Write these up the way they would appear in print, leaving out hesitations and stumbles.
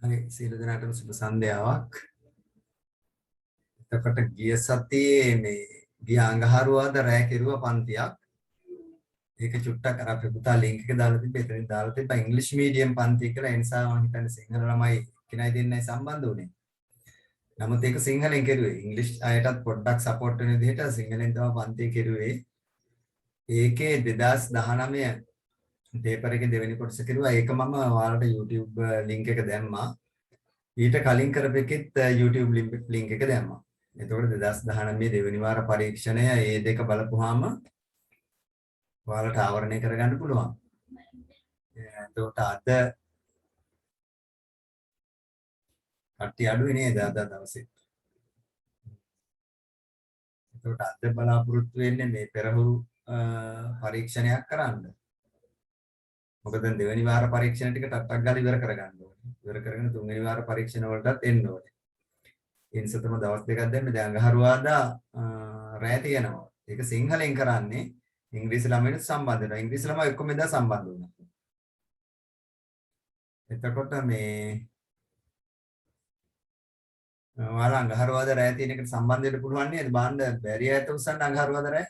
හරි සියලු දෙනාටම සුබ සන්ධ්‍යාවක්. එතකොට ගිය සතියේ මේ ගිය අඟහරුවාදා රැය කෙරුවා පන්තියක්. ඒක චුට්ටක් අර අපේ පුතා ලින්ක් එක දාලා තිබ්බේ. එතනින් දාලා තිබ්බා ඉංග්‍රීසි මීඩියම් පන්ති කියලා. ඒ නිසා මම හිතන්නේ සිංහල ළමයි කෙනයි දෙන්නයි සම්බන්ධ වුණේ. නමුත් ඒක සිංහලෙන් කෙරුවේ. ඉංග්‍රීසි අයටත් පොඩ්ඩක් සපෝට් වෙන විදිහට සිංහලෙන් තමයි පන්තිය කෙරුවේ. ඒකේ 2019 පේපර් එකේ දෙවෙනි කොටස කෙරුවා. ඒක මම ඔයාලට YouTube link එක දැම්මා. ඊට කලින් කරපෙකෙත් YouTube link එක දැම්මා. එතකොට 2019 දෙවෙනි වාර පරීක්ෂණය මේ දෙක බලපුවාම ඔයාලට ආවරණය කරගන්න පුළුවන්. එතකොට අද කට්ටිය අඩුයි නේද අද දවසේ. එතකොට අද බලාපොරොත්තු වෙන්නේ මේ පෙරහුරු පරීක්ෂණයක් කරන්න. මොකද දැන් දෙවෙනි වාර පරීක්ෂණ ටික ටක් ගාලා ඉවර කරගන්න ඕනේ. ඉවර කරගෙන තුන්වෙනි වාර පරීක්ෂණ වලටත් එන්න ඕනේ. ඒ නිසා තමයි දවස් දෙකක් දැම්මේ. දැන් අඟහරුවාදා රැය තියෙනවා. ඒක සිංහලෙන් කරන්නේ. ඉංග්‍රීසි ළමයින්ට සම්බන්ධ වෙනවා. ඉංග්‍රීසි ළමයි ඔක්කොම එදා සම්බන්ධ වුණා. එතකොට මේ ඔයාලා අඟහරුවාදා රැය තියෙන එකට සම්බන්ධ වෙන්න පුළුවන් නේද? බාන්න බැරි ඇත උස්සන්න අඟහරුවාදා රැය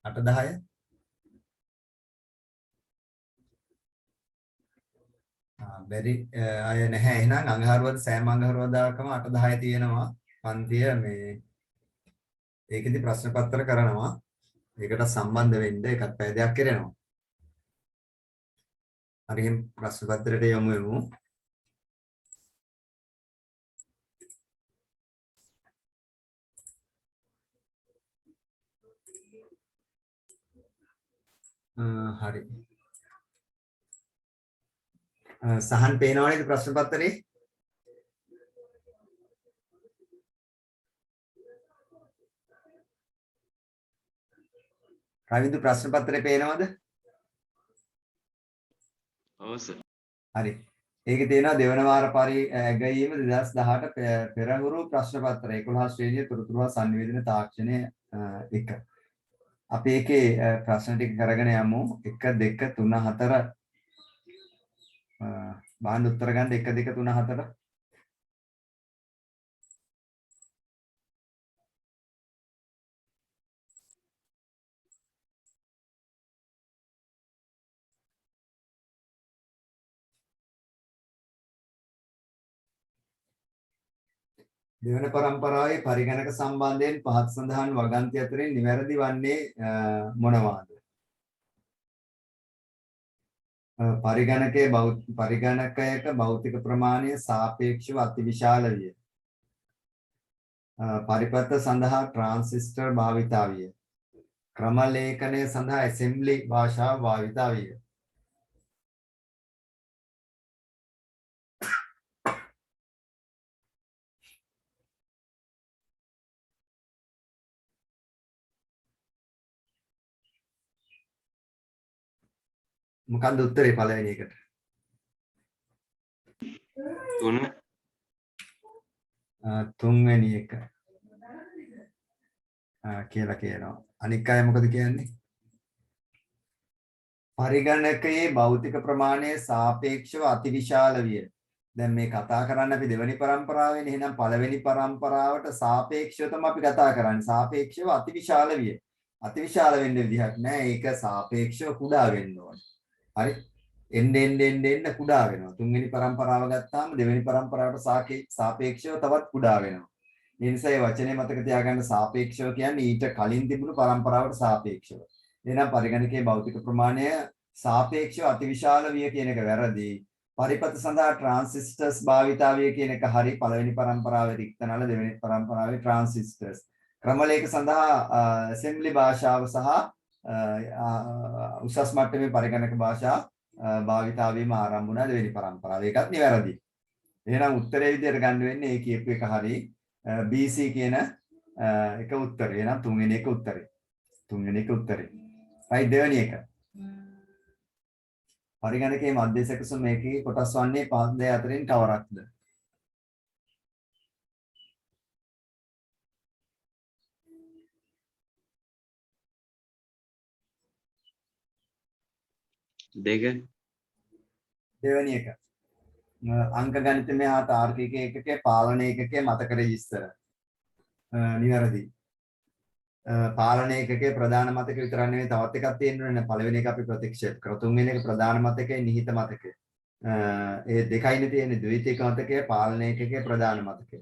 8:10. බැරි අය නැහැ. එහෙනම් අඟහරුවාදා සෑම අඟහරුවාදාකම 8:10 තියෙනවා. පන්තිය මේ ඒකෙදි ප්‍රශ්න පත්‍ර කරනවා. ඒකට සම්බන්ධ වෙන්න ඒකත් පැය දෙකක් කරනවා. හරි එහෙනම් ප්‍රශ්න පත්‍රයට යමු. හරි. සහන් පේනව නේද ප්‍රශ්න පත්‍රේ? රවින්දු ප්‍රශ්න පත්‍රේ පේනවද? ඔව් සර්. හරි. ඒකේ තියෙනවා දෙවන වාර ඇගයීම 2018 පෙරහුරු ප්‍රශ්න පත්‍රය 11 ශ්‍රේණියේ තොරතුරු හා sannivedana තාක්ෂණය 1. අපි ඒකේ ප්‍රශ්න ටික කරගෙන යමු. 1 2 3 4 බාන්න උත්තර ගන්න 1 2 3 4 දෙවන පරම්පරාවේ පරිගණක සම්බන්ධයෙන් පහත් සඳහන් වගන්ති අතරින් නිවැරදි වන්නේ මොනවාද? පරිගණකයක භෞතික ප්‍රමාණය සාපේක්ෂව අතිවිශාල විය. පරිපත්ත සඳහා ට්‍රාන්සිස්ටර් භාවිතා විය. ක්‍රම ලේඛනය සඳහා ඇසෙම්බලි භාෂාව භාවිතා විය. මොකක්ද උත්තරේ පළවෙනි එකට? 3. තුන්වෙනි එක. කියලා කියනවා. අනික් අය මොකද කියන්නේ? පරිගණකයේ භෞතික ප්‍රමාණය සාපේක්ෂව අතිවිශාල විය. දැන් මේ කතා කරන්නේ අපි දෙවෙනි පරම්පරාවේනේ. එහෙනම් පළවෙනි පරම්පරාවට සාපේක්ෂව තමයි අපි කතා කරන්නේ. සාපේක්ෂව අතිවිශාල විය. අතිවිශාල වෙන්න විදිහක් නැහැ. ඒක සාපේක්ෂව කුඩා වෙන්න ඕනේ. හරි. එන්න කුඩා වෙනවා. තුන්වෙනි පරම්පරාව ගත්තාම දෙවෙනි පරම්පරාවට සාපේක්ෂව තවත් කුඩා වෙනවා. ඒ නිසා මේ වචනේ මතක තියාගන්න සාපේක්ෂව කියන්නේ ඊට කලින් තිබුණු පරම්පරාවට සාපේක්ෂව. එහෙනම් පරිගණකයේ භෞතික ප්‍රමාණය සාපේක්ෂව අතිවිශාල විය කියන එක වැරදි. පරිපත සඳහා ට්‍රාන්සිස්ටර්ස් භාවිතාවිය කියන එක හරි. පළවෙනි පරම්පරාවේ රික්ත නල දෙවෙනි පරම්පරාවේ ට්‍රාන්සිස්ටර්ස්. ක්‍රමලේඛ සඳහා ඇසෙම්බලි භාෂාව සහ උසස් මට්ටමේ පරිගණක භාෂා භාවිතාවීම ආරම්භ වුණා දෙවෙනි පරම්පරාවේ. ඒකත් නිවැරදි. එහෙනම් උත්තරේ විදිහට ගන්න වෙන්නේ ඒ කියපු එක හරි. BC කියන එක උත්තරේ. එහෙනම් තුන්වෙනි එක උත්තරේ. right දෙවෙනි එක. පරිගණකයේ මධ්‍යස්ථ සම මේකේ කොටස් වන්නේ පහ දෙක අතරින් කවරක්ද? දෙක. දෙවෙනි එක අංක ගණිතමය හා තාර්කික ඒකකයේ පාලන ඒකකයේ මතක රෙජිස්ටර් නිවැරදි පාලන ඒකකයේ ප්‍රධාන මතක විතරක් නෙවෙයි තවත් එකක් තියෙනවා නේ පළවෙනි එක අපි ප්‍රතික්ෂේප කරා තුන්වෙනි එක ප්‍රධාන මතකයේ නිහිත මතකය ඒ දෙකයිනේ තියෙන්නේ ද්විතීක මතකයේ පාලන ඒකකයේ ප්‍රධාන මතකය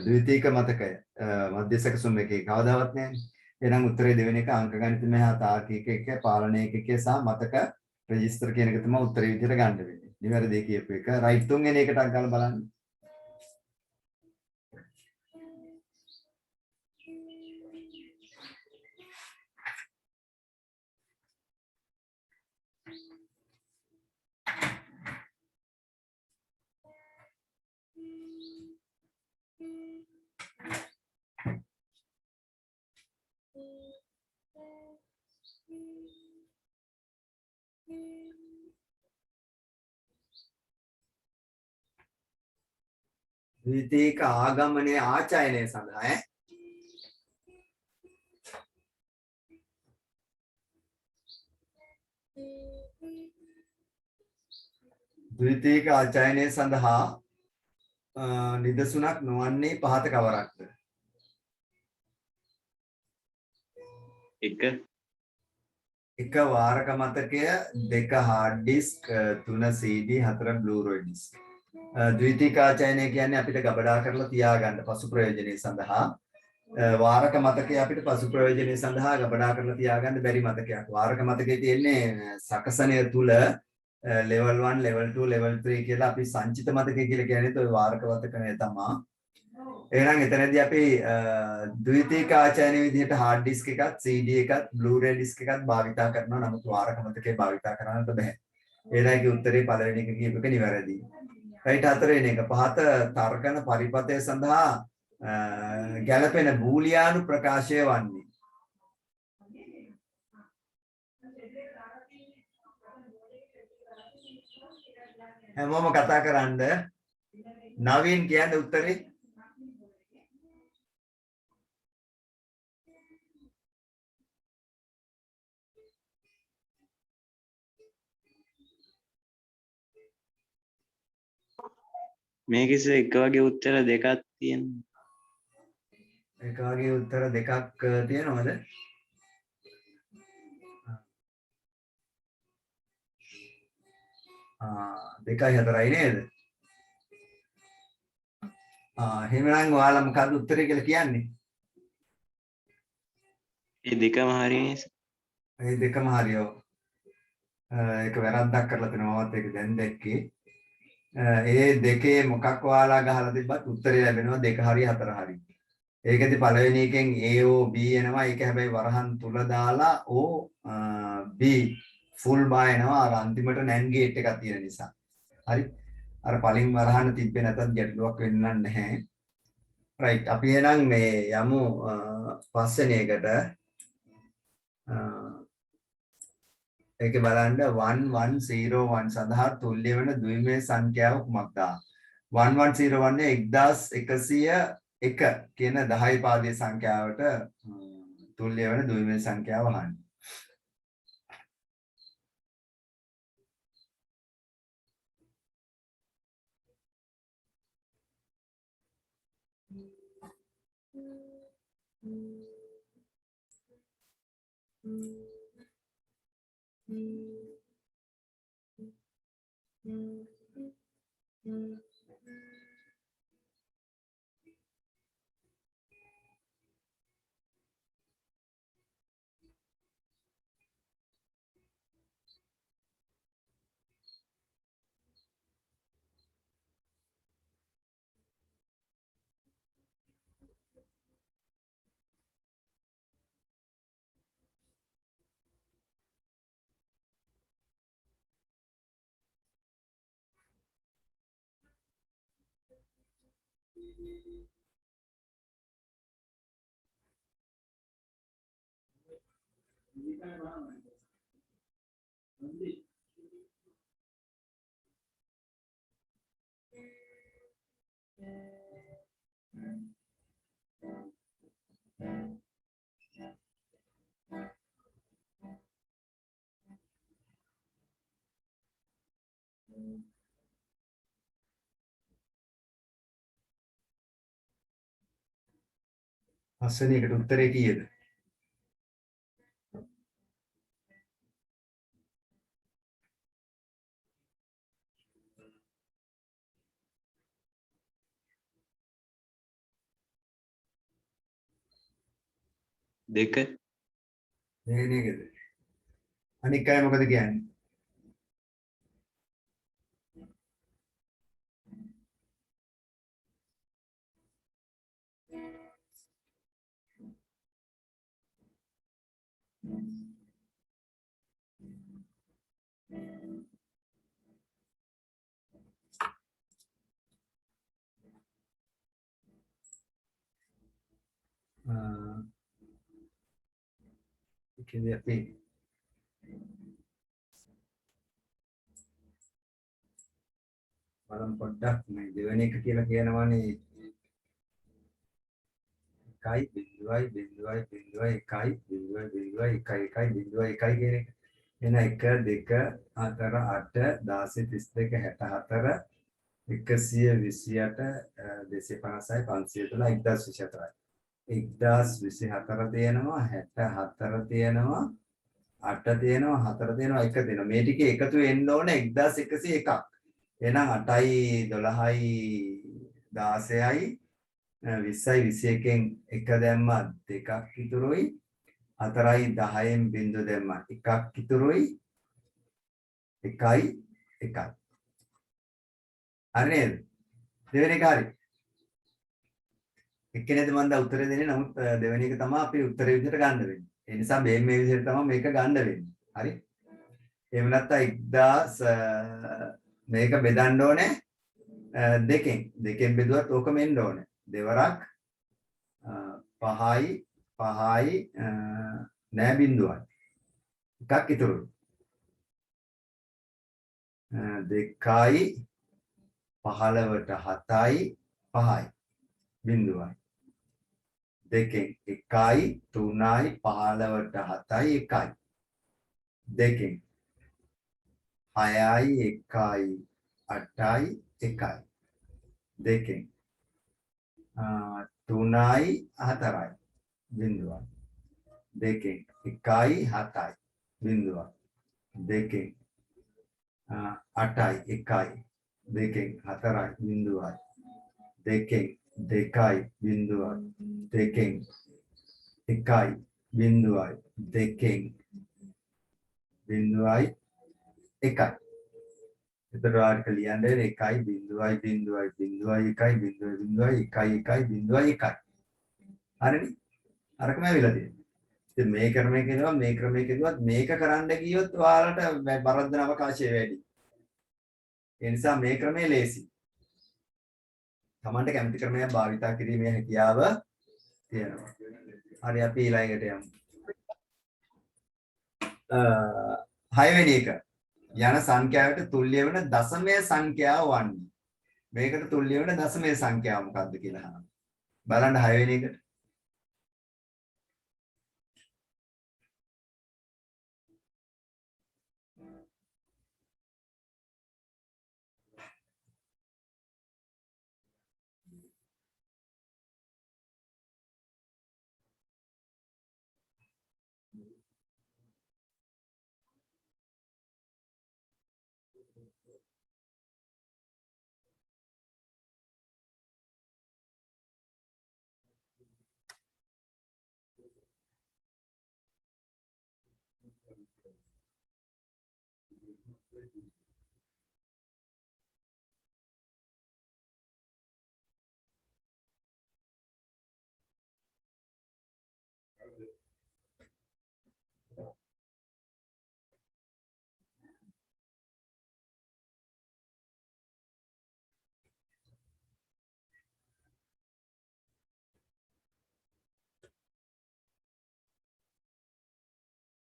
ද්විතීක මතකය මධ්‍යස්ථක සුමකේ කවදාවත් නැහැ එහෙනම් උත්තරේ දෙවෙනි එක අංක ගණිතමය හා තාර්කික ඒකකයේ පාලන ඒකකයේ සහ මතක රෙජිස්ටර් කියන එක තමයි උත්තරේ විදිහට ගන්න වෙන්නේ නිවැරදි කියපු එක රයිට් තුන්වෙනි එකට අංකල බලන්න ද්විතීක ආගමනයේ ආචයනය සඳහා ද්විතීක ආචයනය සඳහා නිදසුනක් නොවන්නේ පහත කවරක්ද? එක වාරක මතකය, දෙක හાર્ඩ් ඩිස්ක්, තුන CD, හතර බ්ලූරේ ඩිස්ක්. ද්විතීක ආචයනය කියන්නේ අපිට ගබඩා කරලා තියාගන්න පසු ප්‍රයෝජනය සඳහා වාරක මතකය අපිට පසු ප්‍රයෝජනය සඳහා ගබඩා කරලා තියාගන්න බැරි මතකයක්. වාරක මතකයේ තියෙන්නේ සකසනය තුල level 1 level 2 level 3 කියලා අපි සංචිත මතකය කියලා කියන්නේ ඔය වාරක මතකය තමයි. එහෙනම් එතනදී අපි ද්විතීක ආචයන විදිහට hard disk එකක් CD එකක් blu-ray disk එකක් භාවිතා කරනවා නමුත් වාරක මතකේ භාවිතා කරන්නට බෑ. ඒලයිගේ උත්තරේ පළවෙනි එක කියපු එක නිවැරදි. right හතරවෙනි එක පහත තර්කන පරිපතය සඳහා ගැළපෙන බූලියානු ප්‍රකාශය වන්නේ හැමෝම කතා කරන්න නවීන් කියන්නේ උත්තරේ මේකෙස එක වගේ උත්තර දෙකක් තියෙනවා. එක වගේ උත්තර දෙකක් තියෙනවද? දෙකයි හතරයි නේද? එහෙනම් ඔයාලා මොකද්ද උත්තරේ කියලා කියන්නේ? ඒ දෙකම හරිනේ. ඒ දෙකම හරියෝ. ඒක වැරද්දක් කරලා තියෙනවා මමත් ඒක දැන් දැක්කේ. ඒ දෙකේ මොකක් ඔයාලා ගහලා තිබ්බත් උත්තරේ ලැබෙනවා දෙක හරි හතර හරි. ඒකෙදි පළවෙනි එකෙන් A O B එනවා. ඒක හැබැයි වරහන් තුල දාලා O B ෆුල් බා එනවා. අර අන්තිමට NAND ගේට් එකක් තියෙන නිසා. හරි. අර පලින් වරහන් තිබ්බේ නැතත් ගැටලුවක් වෙන්න නැහැ. right අපි එහෙනම් මේ යමු පස්වෙනි එකට. ඒකේ බලන්න 1101 සඳහා තුල්‍ය වෙන ද්විමේය සංඛ්‍යාව කුමක්ද? 1101 1101 කියන 10 පාදයේ සංඛ්‍යාවට තුල්‍ය වෙන ද්විමේය සංඛ්‍යාව අහන්නේ. පස්වෙනි එකට උත්තරේ කීයද? දෙක දෙවෙනි එකද? අනික් අය මොකද කියන්නේ? ඒකේදී අපි බලමු පොඩ්ඩක් මේ දෙවෙනි එක කියලා කියනවනේ 1.0.0.1 0.1 කියන එක. එන 1 2 4 8 16 32 64 128 256 513 1024 තියෙනවා 64 තියෙනවා 8 තියෙනවා 4 තියෙනවා 1 තියෙනවා මේ ටිකේ එකතු වෙන්න ඕනේ 1101ක්. එහෙනම් 8යි 12යි 16යි 20යි 21න් 1 දැම්මා 2ක් ඉතුරුයි 4යි 10න් බිංදුව දැම්මා 1ක් ඉතුරුයි 1යි 1යි. හරි නේද? දෙවෙනි එක හරි. එක්කෙනෙක්ද මම දැන් උත්තරේ දෙන්නේ නමුත් දෙවෙනි එක තමයි අපි උත්තරේ විදිහට ගන්න වෙන්නේ. ඒ නිසා මේ විදිහට තමයි මේක ගන්න වෙන්නේ. හරි? එහෙම නැත්නම් 1000 මේක බෙදන්න ඕනේ දෙකෙන් බෙදුවත් ඕකම එන්න ඕනේ. දෙවරක් 5යි 5යි නෑ බිංදුවයි. එකක් ඉතුරුයි. 2යි 15ට 7යි 5යි බිංදුවයි. දෙකෙන් 1යි 3යි 15ට 7යි 1යි. දෙකෙන් 6යි 1යි 8යි 1යි. දෙකෙන් 3යි 4යි බිංදුවයි. දෙකෙන් 1යි 7යි බිංදුවයි. දෙකෙන් 8යි 1යි. දෙකෙන් 4යි බිංදුවයි. දෙකෙන් 2යි බිංදුවයි. දෙකෙන් 1යි බිංදුවයි. දෙකෙන් බිංදුවයි 1යි. එතකොට ආර්ක ලියන්න 1යි බිංදුවයි බිංදුවයි බිංදුවයි 1යි බිංදුවයි බිංදුවයි 1යි 1යි බිංදුවයි 1යි. හරිනේ? අරකම ඇවිල්ලා තියෙනවා. ඉතින් මේ ක්‍රමයේ කියනවා මේ ක්‍රමයේ කියුවත් මේක කරන්න ගියොත් ඔයාලට බරද්දන අවකාශය වැඩි. ඒ නිසා මේ ක්‍රමය ලේසි. තමන්ට කැමති ක්‍රමයක් භාවිතා කිරීමේ හැකියාව තියෙනවා. හරි අපි ඊළඟට යමු. 6 වෙනි එක යන සංඛ්‍යාවට තුල්‍ය වෙන දශමයේ සංඛ්‍යාව වන්නේ. මේකට තුල්‍ය වෙන දශමයේ සංඛ්‍යාව මොකක්ද කියලා අහනවා. බලන්න 6 වෙනි එකට.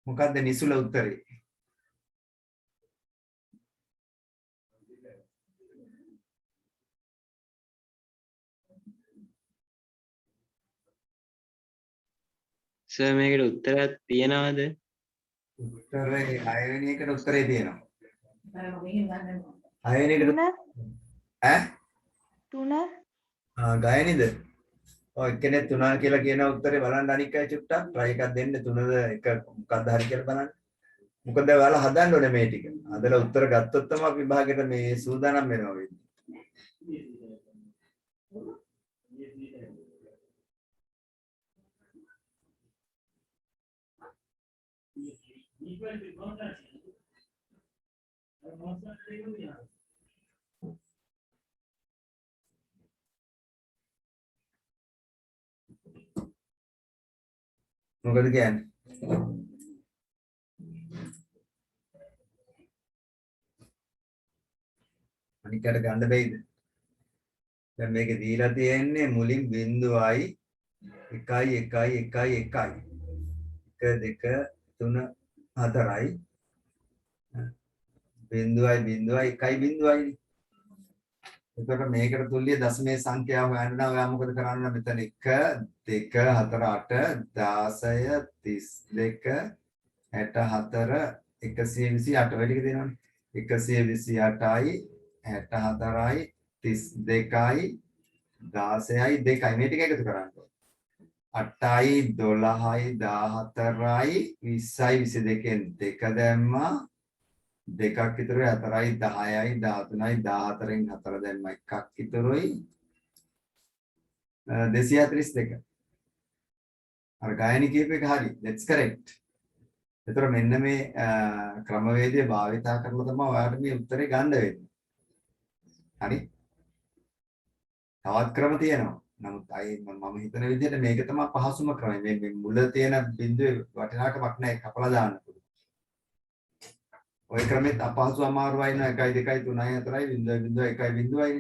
මොකක්ද නිසුල උත්තරේ? සර් මේකට උත්තරයක් තියනවද? උත්තරේ 6 වෙනි එකට උත්තරේ තියෙනවා. 6 වෙනි එකට ඈ? 3 ගයනිද? ඔය කෙනෙක් 3 කියලා කියන උත්තරේ බලන්න අනික් අය චුට්ටක් try එකක් දෙන්න 3ද එක මොකක්ද හරි කියලා බලන්න. මොකද ඔයාලා හදන්න ඕනේ මේ ටික. හදලා උත්තර ගත්තොත් තමයි විභාගෙට මේ සූදානම් වෙනවා වෙන්නේ. මොකද කියන්නේ? අනිකට ගන්න බැයිද? දැන් මේකේ දීලා තියෙන්නේ මුලින් 0යි 1යි 1යි 1යි 1යි 1 2 3 4යි 0යි 0යි 1යි 0යි. එතකොට මේකට තුල්ලිය දශමයේ සංඛ්‍යාව හොයන්න නම් ඔයා මොකද කරන්න ඕන? මෙතන 1 2 4 8 16 32 64 128 ඔය ටික දෙනවනේ. 128යි 64යි 32යි 16යි 2යි මේ ටික එකතු කරන්න ඕන. 8යි 12යි 14යි 20යි 22න් 2 දැම්මා. දෙකක් ඉතුරුයි 4යි 10යි 13යි 14න් 4 දැම්මා එකක් ඉතුරුයි 242. අර ගායනි කීප එක හරි. that's correct. ඒතර මෙන්න මේ ක්‍රමවේදය භාවිතා කරලා තමයි ඔයාලට මේ උත්තරේ ගන්න වෙන්නේ. හරි. තවත් ක්‍රම තියෙනවා. නමුත් අයි මම හිතන විදිහට මේක තමයි පහසුම ක්‍රමය. මේ මුල තියෙන බිඳුවේ වටිනාකමක් නැහැ කපලා දාන්න පුළුවන්. ඔය ක්‍රමෙත් අපහසු අමාරුවයි නෝ 1 2 3 4යි 0 1 0යි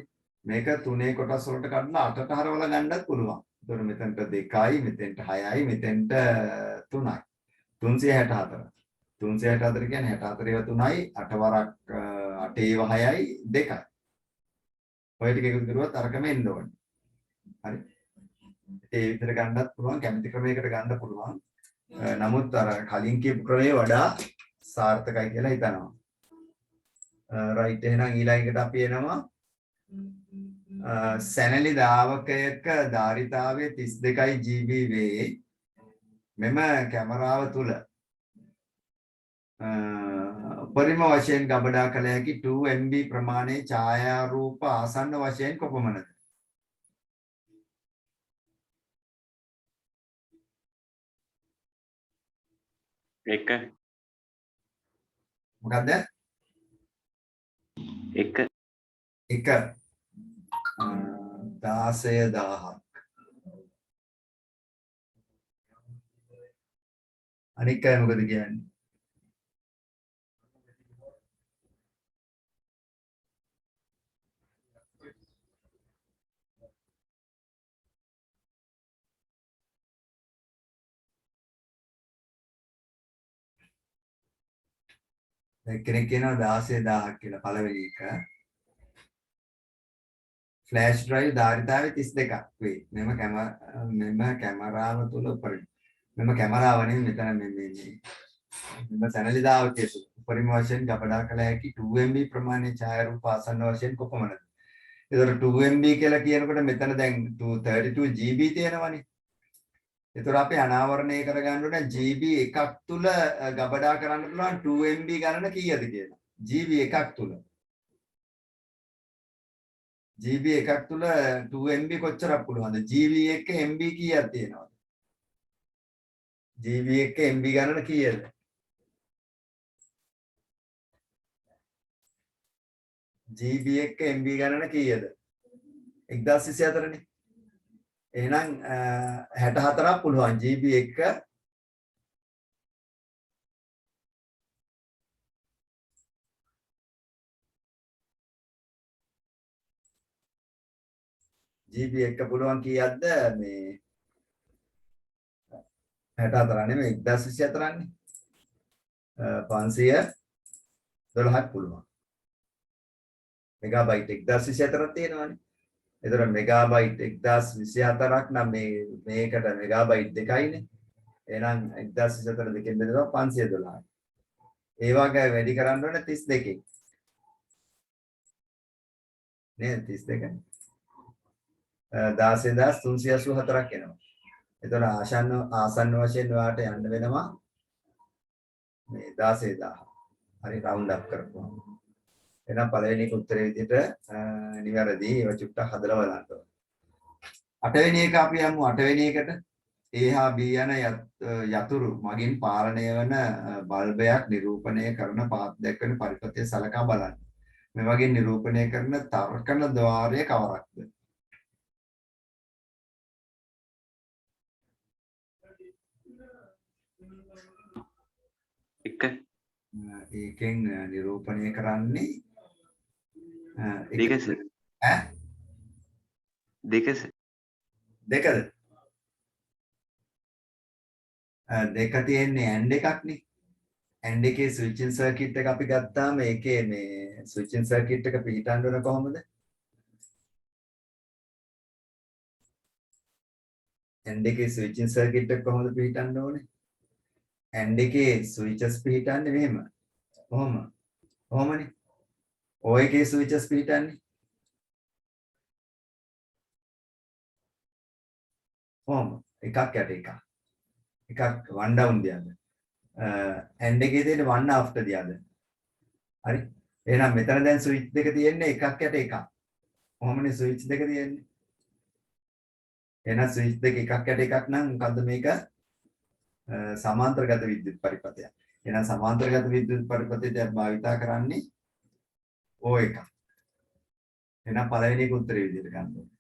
මේක තුනේ කොටස් වලට කඩලා 8ට හරවලා ගන්නත් පුළුවන්. ඒතකොට මෙතනට 2යි මෙතෙන්ට 6යි මෙතෙන්ට 3යි 364. 364 කියන්නේ 64 ඒවා 3යි 8 වරක් 8 ඒවා 6යි 2යි. ඔය ටික එකතු කරුවත් අරකම එන්න ඕනේ. හරි. ඒ විතර ගන්නත් පුළුවන් කැමති ක්‍රමයකට ගන්න පුළුවන්. නමුත් අර කලින් කියපු ක්‍රමේ වඩා සාර්ථකයි කියලා හිතනවා. රයිට් එහෙනම් ඊළඟට අපි එනවා සැනලි දාවකයක ධාරිතාවය 32යි GB වේ. මෙම කැමරාව තුල උපරිම වශයෙන් ගබඩා කළ හැකි 2 MB ප්‍රමාණයේ ඡායාරූප ආසන්න වශයෙන් කොපමණද? එක මොකද්ද? 1 16000ක්. අනික අය මොකද කියන්නේ? කෙනෙක් කියනවා 16000ක් කියලා පළවෙනි එක. ෆ්ලෑෂ් ඩ්‍රයිව් ධාරිතාවය 32ක් වේ. මෙම කැමරාව තුල මෙම කැමරාව නෙමෙයි මෙතන මෙම සැනලි දාවකයේ තුල උපරිම වශයෙන් ගබඩා කළ හැකි 2 MB ප්‍රමාණයේ ඡායාරූප ආසන්න වශයෙන් කොපමණද? ඒතර 2 MB කියලා කියනකොට මෙතන දැන් 32 GB තියෙනවනේ. ඒතර අපි අනාවරණය කරගන්න ඕනේ GB එකක් තුල ගබඩා කරන්න පුළුවන් 2 MB ගණන කීයද කියලා. GB එකක් තුල GB එකක් තුල 2 MB කොච්චරක් පුළුවන්ද? GB එක MB කීයක් තියෙනවද? GB එක MB ගණන කීයද? GB එක MB ගණන කීයද? 1024 නේ. එහෙනම් 64ක් පුළුවන් GB එක GB එක පුළුවන් කීයක්ද මේ 64 නෙමෙයි 1024 නේ 512ක් පුළුවන් මෙගාබයිට් 1024ක් තියෙනවානේ. ඒතර මෙගාබයිට් 1024ක් නම් මේකට මෙගාබයිට් 2යිනේ. එහෙනම් 1024 දෙකෙන් බෙදුවා 512යි. ඒ වගේ වැඩි කරන්න ඕනේ 32කින්. නේද 32නේ. 16384ක් එනවා. එතකොට ආසන්න වශයෙන් ඔයාලට යන්න වෙනවා මේ 16000. හරි රවුන්ඩ් අප් කරපුවා. එහෙනම් පළවෙනි එක උත්තරේ විදිහට නිවැරදි. ඒව චුට්ටක් හදලා බලන්න ඕනේ. 8 වෙනි එක අපි යමු 8 වෙනි එකට. A හා B යන යතුරු මගින් පාලනය වන බල්බයක් නිරූපණය කරන පාත් දැක්වෙන පරිපථය සලකා බලන්න. මේ වගේ නිරූපණය කරන තර්කන ద్వාරය කවරක්ද? එක ඒකෙන් නිරූපණය කරන්නේ දෙකස ඈ දෙකස දෙකද? දෙක තියෙන්නේ AND එකක් නේ. AND එකේ ස්විචින් සර්කිට් එක අපි ගත්තාම ඒකේ මේ ස්විචින් සර්කිට් එක පිටින්න ඕන කොහොමද? AND එකේ ස්විචින් සර්කිට් එක කොහොමද පිටින්න ඕනේ? AND එකේ ස්විචස් පිටින්නේ මෙහෙම. කොහොමනේ? O එකේ ස්විචස් පිටින්නේ. කොහොම? එකක් යට එකක්. එකක් one down තියන්න. AND එකේ තියෙන one after තියන්න. හරි. එහෙනම් මෙතන දැන් ස්විච් දෙක තියෙන්නේ එකක් යට එකක්. කොහොමනේ ස්විච් දෙක තියෙන්නේ? එහෙනම් ස්විච් දෙක එකක් යට එකක් නම් මොකද්ද මේක? සමාන්තරගත විද්‍යුත් පරිපථයක්. එහෙනම් සමාන්තරගත විද්‍යුත් පරිපථයට භාවිතා කරන්නේ O එක. එහෙනම් පළවෙනි එක උත්තරේ විදිහට ගන්න ඕනේ.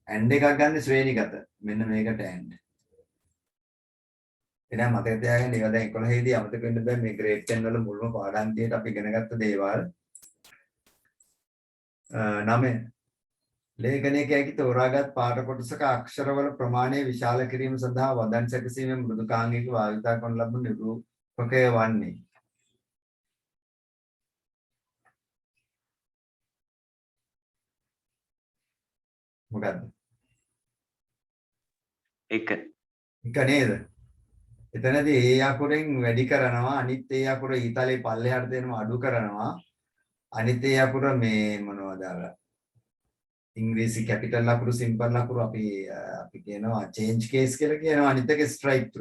AND එකක් ගන්න ශ්‍රේණිගත. මෙන්න මේකට AND. එහෙනම් මතක තියාගන්න ඒවා දැන් 11 දී අමතක වෙන්න බෑ මේ grade 10 වල මුල්ම පාඩම්තියට අපි ඉගෙන ගත්ත දේවල්. 9 ලේඛනයක ඇති තෝරාගත් පාඨ කොටසක අක්ෂරවල ප්‍රමාණය විශාල කිරීම සඳහා වදන් සැකසීමේ මෘදුකාංගික භාවිතා කරන ලබන නිරූපකය වන්නේ මොකද්ද? එක නේද? එතනදී ඒ අකුරෙන් වැඩි කරනවා අනිත් ඒ අකුර ඊතලේ පල්ලෙහාට දෙනවා අඩු කරනවා අනිත් ඒ අකුර මේ මොනවද අර ඉංග්‍රීසි කැපිටල් අකුරු සිම්පල් අකුරු අපි කියනවා චේන්ජ් කේස් කියලා කියනවා අනිත් එක ස්ට්‍රයික්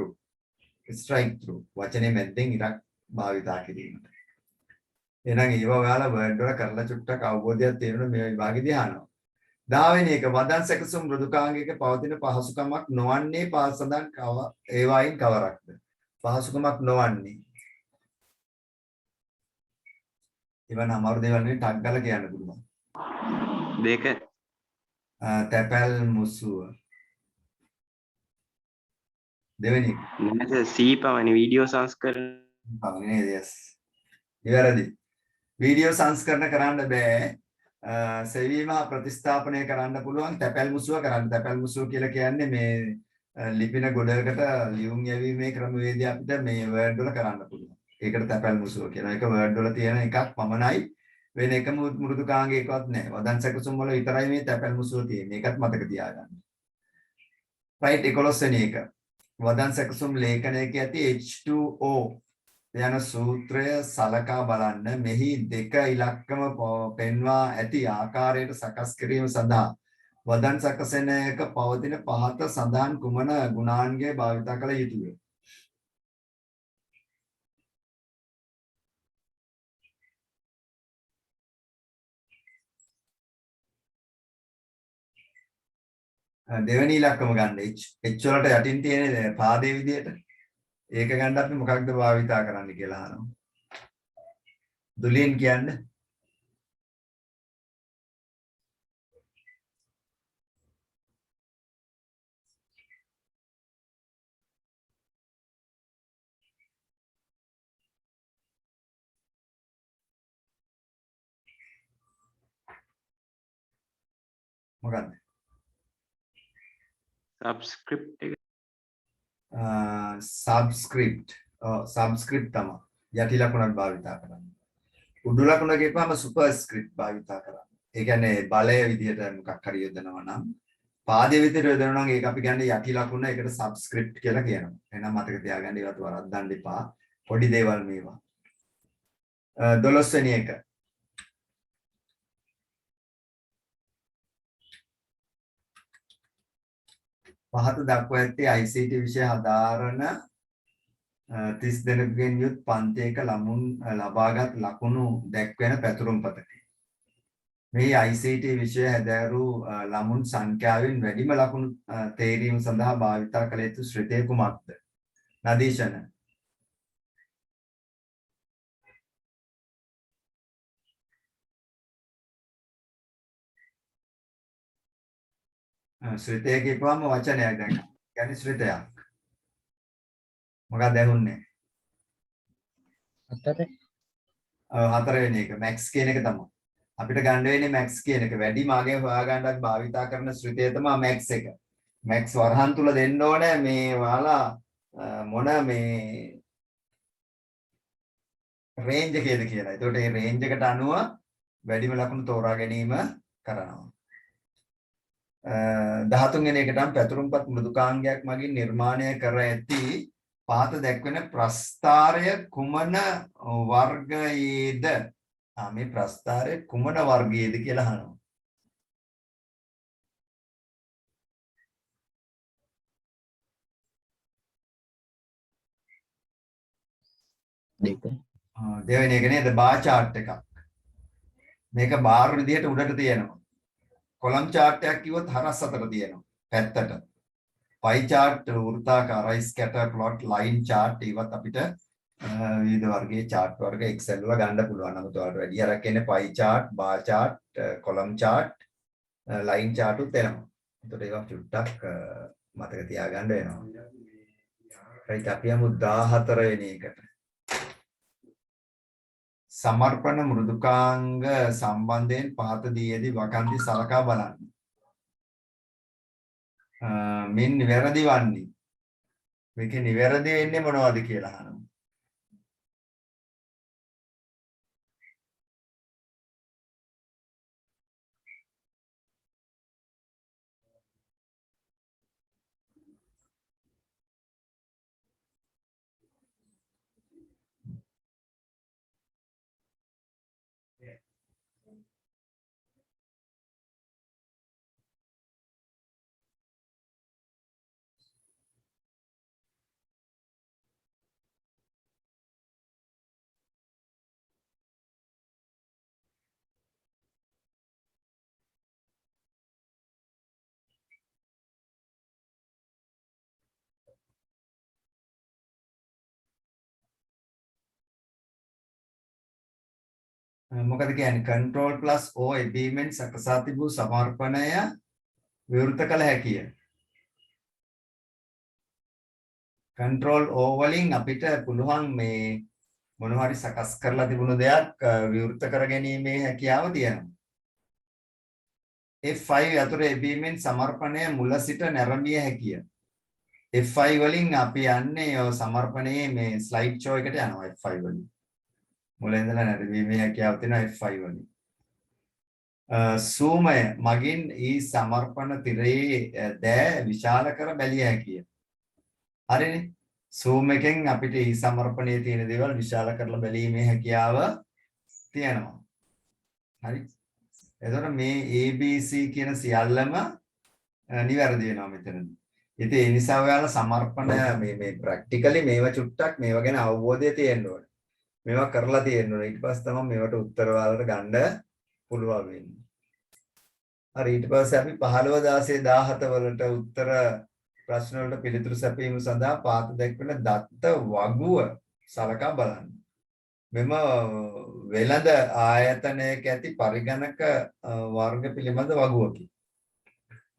ත්‍රූ වචනේ මැද්දෙන් ඉරක් භාවිතා කිරීමට. එහෙනම් ඒව ඔයාලා වර්ඩ් වල කරලා චුට්ටක් අවබෝධයක් තියෙනවා මේ විභාගෙදී අහනවා. 10 වෙනි එක වදන් සැකසුම් මෘදුකාංගයක පවතින පහසුකමක් නොවන්නේ පාසඳන් ඒවායින් කවරක්ද? පහසුකමක් නොවන්නේ. ඊවන අමාරු දේවල් නෙවෙයි ටක් ගාලා කියන්න පුළුවන්. දෙක තැපැල් මුසුව. දෙවෙනි නැත සීපමණ වීඩියෝ සංස්කරණ නේද? yes. ඉවරදි. වීඩියෝ සංස්කරණ කරන්න බෑ. සෙවීම ප්‍රතිස්ථාපනය කරන්න පුළුවන් තැපැල් මුසුව කරන්න. තැපැල් මුසුව කියලා කියන්නේ මේ ලිපින ගොඩකට ලියුම් යැවීමේ ක්‍රමවේදය අපිට මේ වර්ඩ් වල කරන්න පුළුවන්. ඒකට තැපැල් මුසුව කියනවා. ඒක වර්ඩ් වල තියෙන එකක් පමණයි. වෙන එකම මෘදුකාංගයකවත් නැහැ. වදන් සැකසුම් වල විතරයි මේ තැපැල් මුසුව තියෙන්නේ. ඒකත් මතක තියාගන්න. right 11 වෙනි එක. වදන් සැකසුම් ලේඛනයක ඇති H2O යන සූත්‍රය සලකා බලන්න. මෙහි දෙක ඉලක්කම පෙන්වා ඇති ආකාරයට සකස් කිරීම සඳහා වදන් සකසන එක පවතින පහත සඳහන් කුමන ගුණාංගය භාවිත කළ යුතුය? දෙවෙනි ඉලක්කම ගන්න H වලට යටින් තියෙන පාදේ විදියට ඒක ගන්න අපි මොකක්ද භාවිතා කරන්න කියලා අහනවා. දුලින් කියන්නේ මොකක්ද? සබ්ස්ක්‍රිප්ට් එක සබ්ස්ක්‍රිප්ට්. සබ්ස්ක්‍රිප්ට් තමයි යටි ලකුණක් භාවිතා කරන්නේ. උඩු ලකුණ කියපුවම සුපර්ස්ක්‍රිප්ට් භාවිතා කරන්නේ. ඒ කියන්නේ බලය විදියට මොකක් හරි යොදනවා නම් පාදයේ විදියට යොදනවා නම් ඒක අපි කියන්නේ යටි ලකුණ. ඒකට සබ්ස්ක්‍රිප්ට් කියලා කියනවා. එහෙනම් මතක තියාගන්න ඒවත් වරද්දන්න එපා. පොඩි දේවල් මේවා. 12 වෙනි එක. පහත දක්වා ඇත්තේ ICT විෂය හදාරන 30 දෙනෙකුගෙන් යුත් පන්තියක ලබාගත් ලකුණු දැක්වෙන පැතුරුම්පතකි. මේ ICT විෂය හැදෑරූ ළමුන් සංඛ්‍යාවෙන් වැඩිම ලකුණු තේරීම සඳහා භාවිතා කළ යුතු ශ්‍රිතය කුමක්ද? නදීෂණ. ශ්‍රිතය කියපුවම වචනයක් දැන්. කියන්නේ ශ්‍රිතයක්. මොකක්ද දැනුන්නේ? හතරවෙනි එක මැක්ස් කියන එක තමයි. අපිට ගන්න වෙන්නේ මැක්ස් කියන එක. වැඩි මාගේ හොයාගන්නත් භාවිතා කරන ශ්‍රිතය තමයි මැක්ස් එක. මැක්ස් වරහන් තුල දෙන්න ඕනේ මේ ඔයාලා මොන මේ රේන්ජ් එකේද කියලා. ඒකට මේ රේන්ජ් එකට අනුව වැඩිම ලකුණු තෝරා ගැනීම කරනවා. 13 වෙනි එකටම පැතුරුම්පත් මෘදුකාංගයක් මගින් නිර්මාණය කර ඇති පහත දැක්වෙන ප්‍රස්ථාරය කුමන වර්ගයේද? මේ ප්‍රස්ථාරය කුමන වර්ගයේද කියලා අහනවා. දෙවෙනි එක නේද? බාර් chart එකක්. මේක බාර් විදිහට උඩට තියෙනවා. කොලම් chart එකක් කිව්වොත් හරස් අතර තියෙනවා. පැත්තට. pie chart වෘත්තාකාරයි, scatter plot, line chart ඒවත් අපිට විවිධ වර්ගයේ chart වර්ග Excel වල ගන්න පුළුවන්. නමුත් ඔයාලට වැඩි හරක් එන්නේ pie chart, bar chart, column chart, line chart උත් එනවා. ඒකට ඒවා චුට්ටක් මතක තියාගන්න වෙනවා. right අපි යමු 14 වෙනි එකට. සමර්පණ මෘදුකාංග සම්බන්ධයෙන් පහත දී ඇති වකන්ති සලකා බලන්න. මින් නිවැරදි වන්නේ. මේකේ නිවැරදි වෙන්නේ මොනවද කියලා අහනවා. මොකද කියන්නේ control plus O එබීමෙන් සකසා තිබූ සමර්පණය විවෘත කළ හැකිය. control O වලින් අපිට පුළුවන් මේ මොනවා හරි සකස් කරලා තිබුණු දෙයක් විවෘත කර ගැනීමේ හැකියාව තියෙනවා. F5 යතුරු එබීමෙන් සමර්පණය මුල සිට නැරඹිය හැකිය. F5 වලින් අපි යන්නේ ඔය සමර්පණයේ මේ ස්ලයිඩ් ෂෝ එකට යනවා F5 වලින්. මුල ඉඳලා නැරඹීමේ හැකියාව තියෙනවා F5 වලින්. සූමය මගින් ඊ සමර්පණ තිරයේ දෑ විශාල කර බැලිය හැකිය. හරිනේ. සූම් එකෙන් අපිට ඊ සමර්පණයේ තියෙන දේවල් විශාල කරලා බැලීමේ හැකියාව තියෙනවා. හරි. එතකොට මේ ABC කියන සියල්ලම නිවැරදි වෙනවා මෙතනදී. ඉතින් ඒ නිසා ඔයාලා සමර්පණ මේ ප්‍රැක්ටිකලි මේවා චුට්ටක් මේවා ගැන අවබෝධය තියෙන්න ඕනේ. මේවා කරලා තියෙන්න ඕනේ. ඊට පස්සේ තමයි මේවට උත්තර වලට ගන්න පුළුවන් වෙන්නේ. හරි ඊට පස්සේ අපි 15 16 17 වලට උත්තර ප්‍රශ්න වලට පිළිතුරු සැපීම සඳහා පාත දැක්වෙන දත්ත වගුව සලකා බලන්න. මෙම වෙළඳ ආයතනයක ඇති පරිගණක වර්ග පිළිබඳ වගුවකි.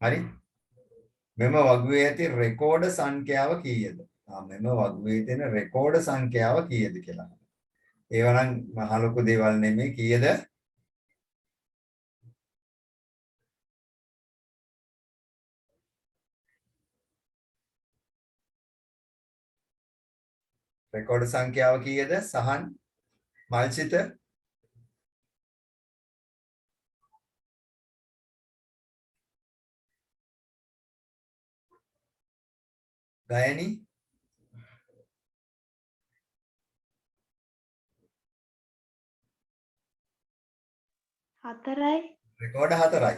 හරි? මෙම වගුවේ ඇති රෙකෝඩ සංඛ්‍යාව කීයද? මෙම වගුවේ තියෙන රෙකෝඩ සංඛ්‍යාව කීයද කියලා. ඒවා නම් මහ ලොකු දේවල් නෙමෙයි කීයද? රෙකෝඩ සංඛ්‍යාව කීයද? සහන් මල්චිත ගයනි හතරයි record 4යි.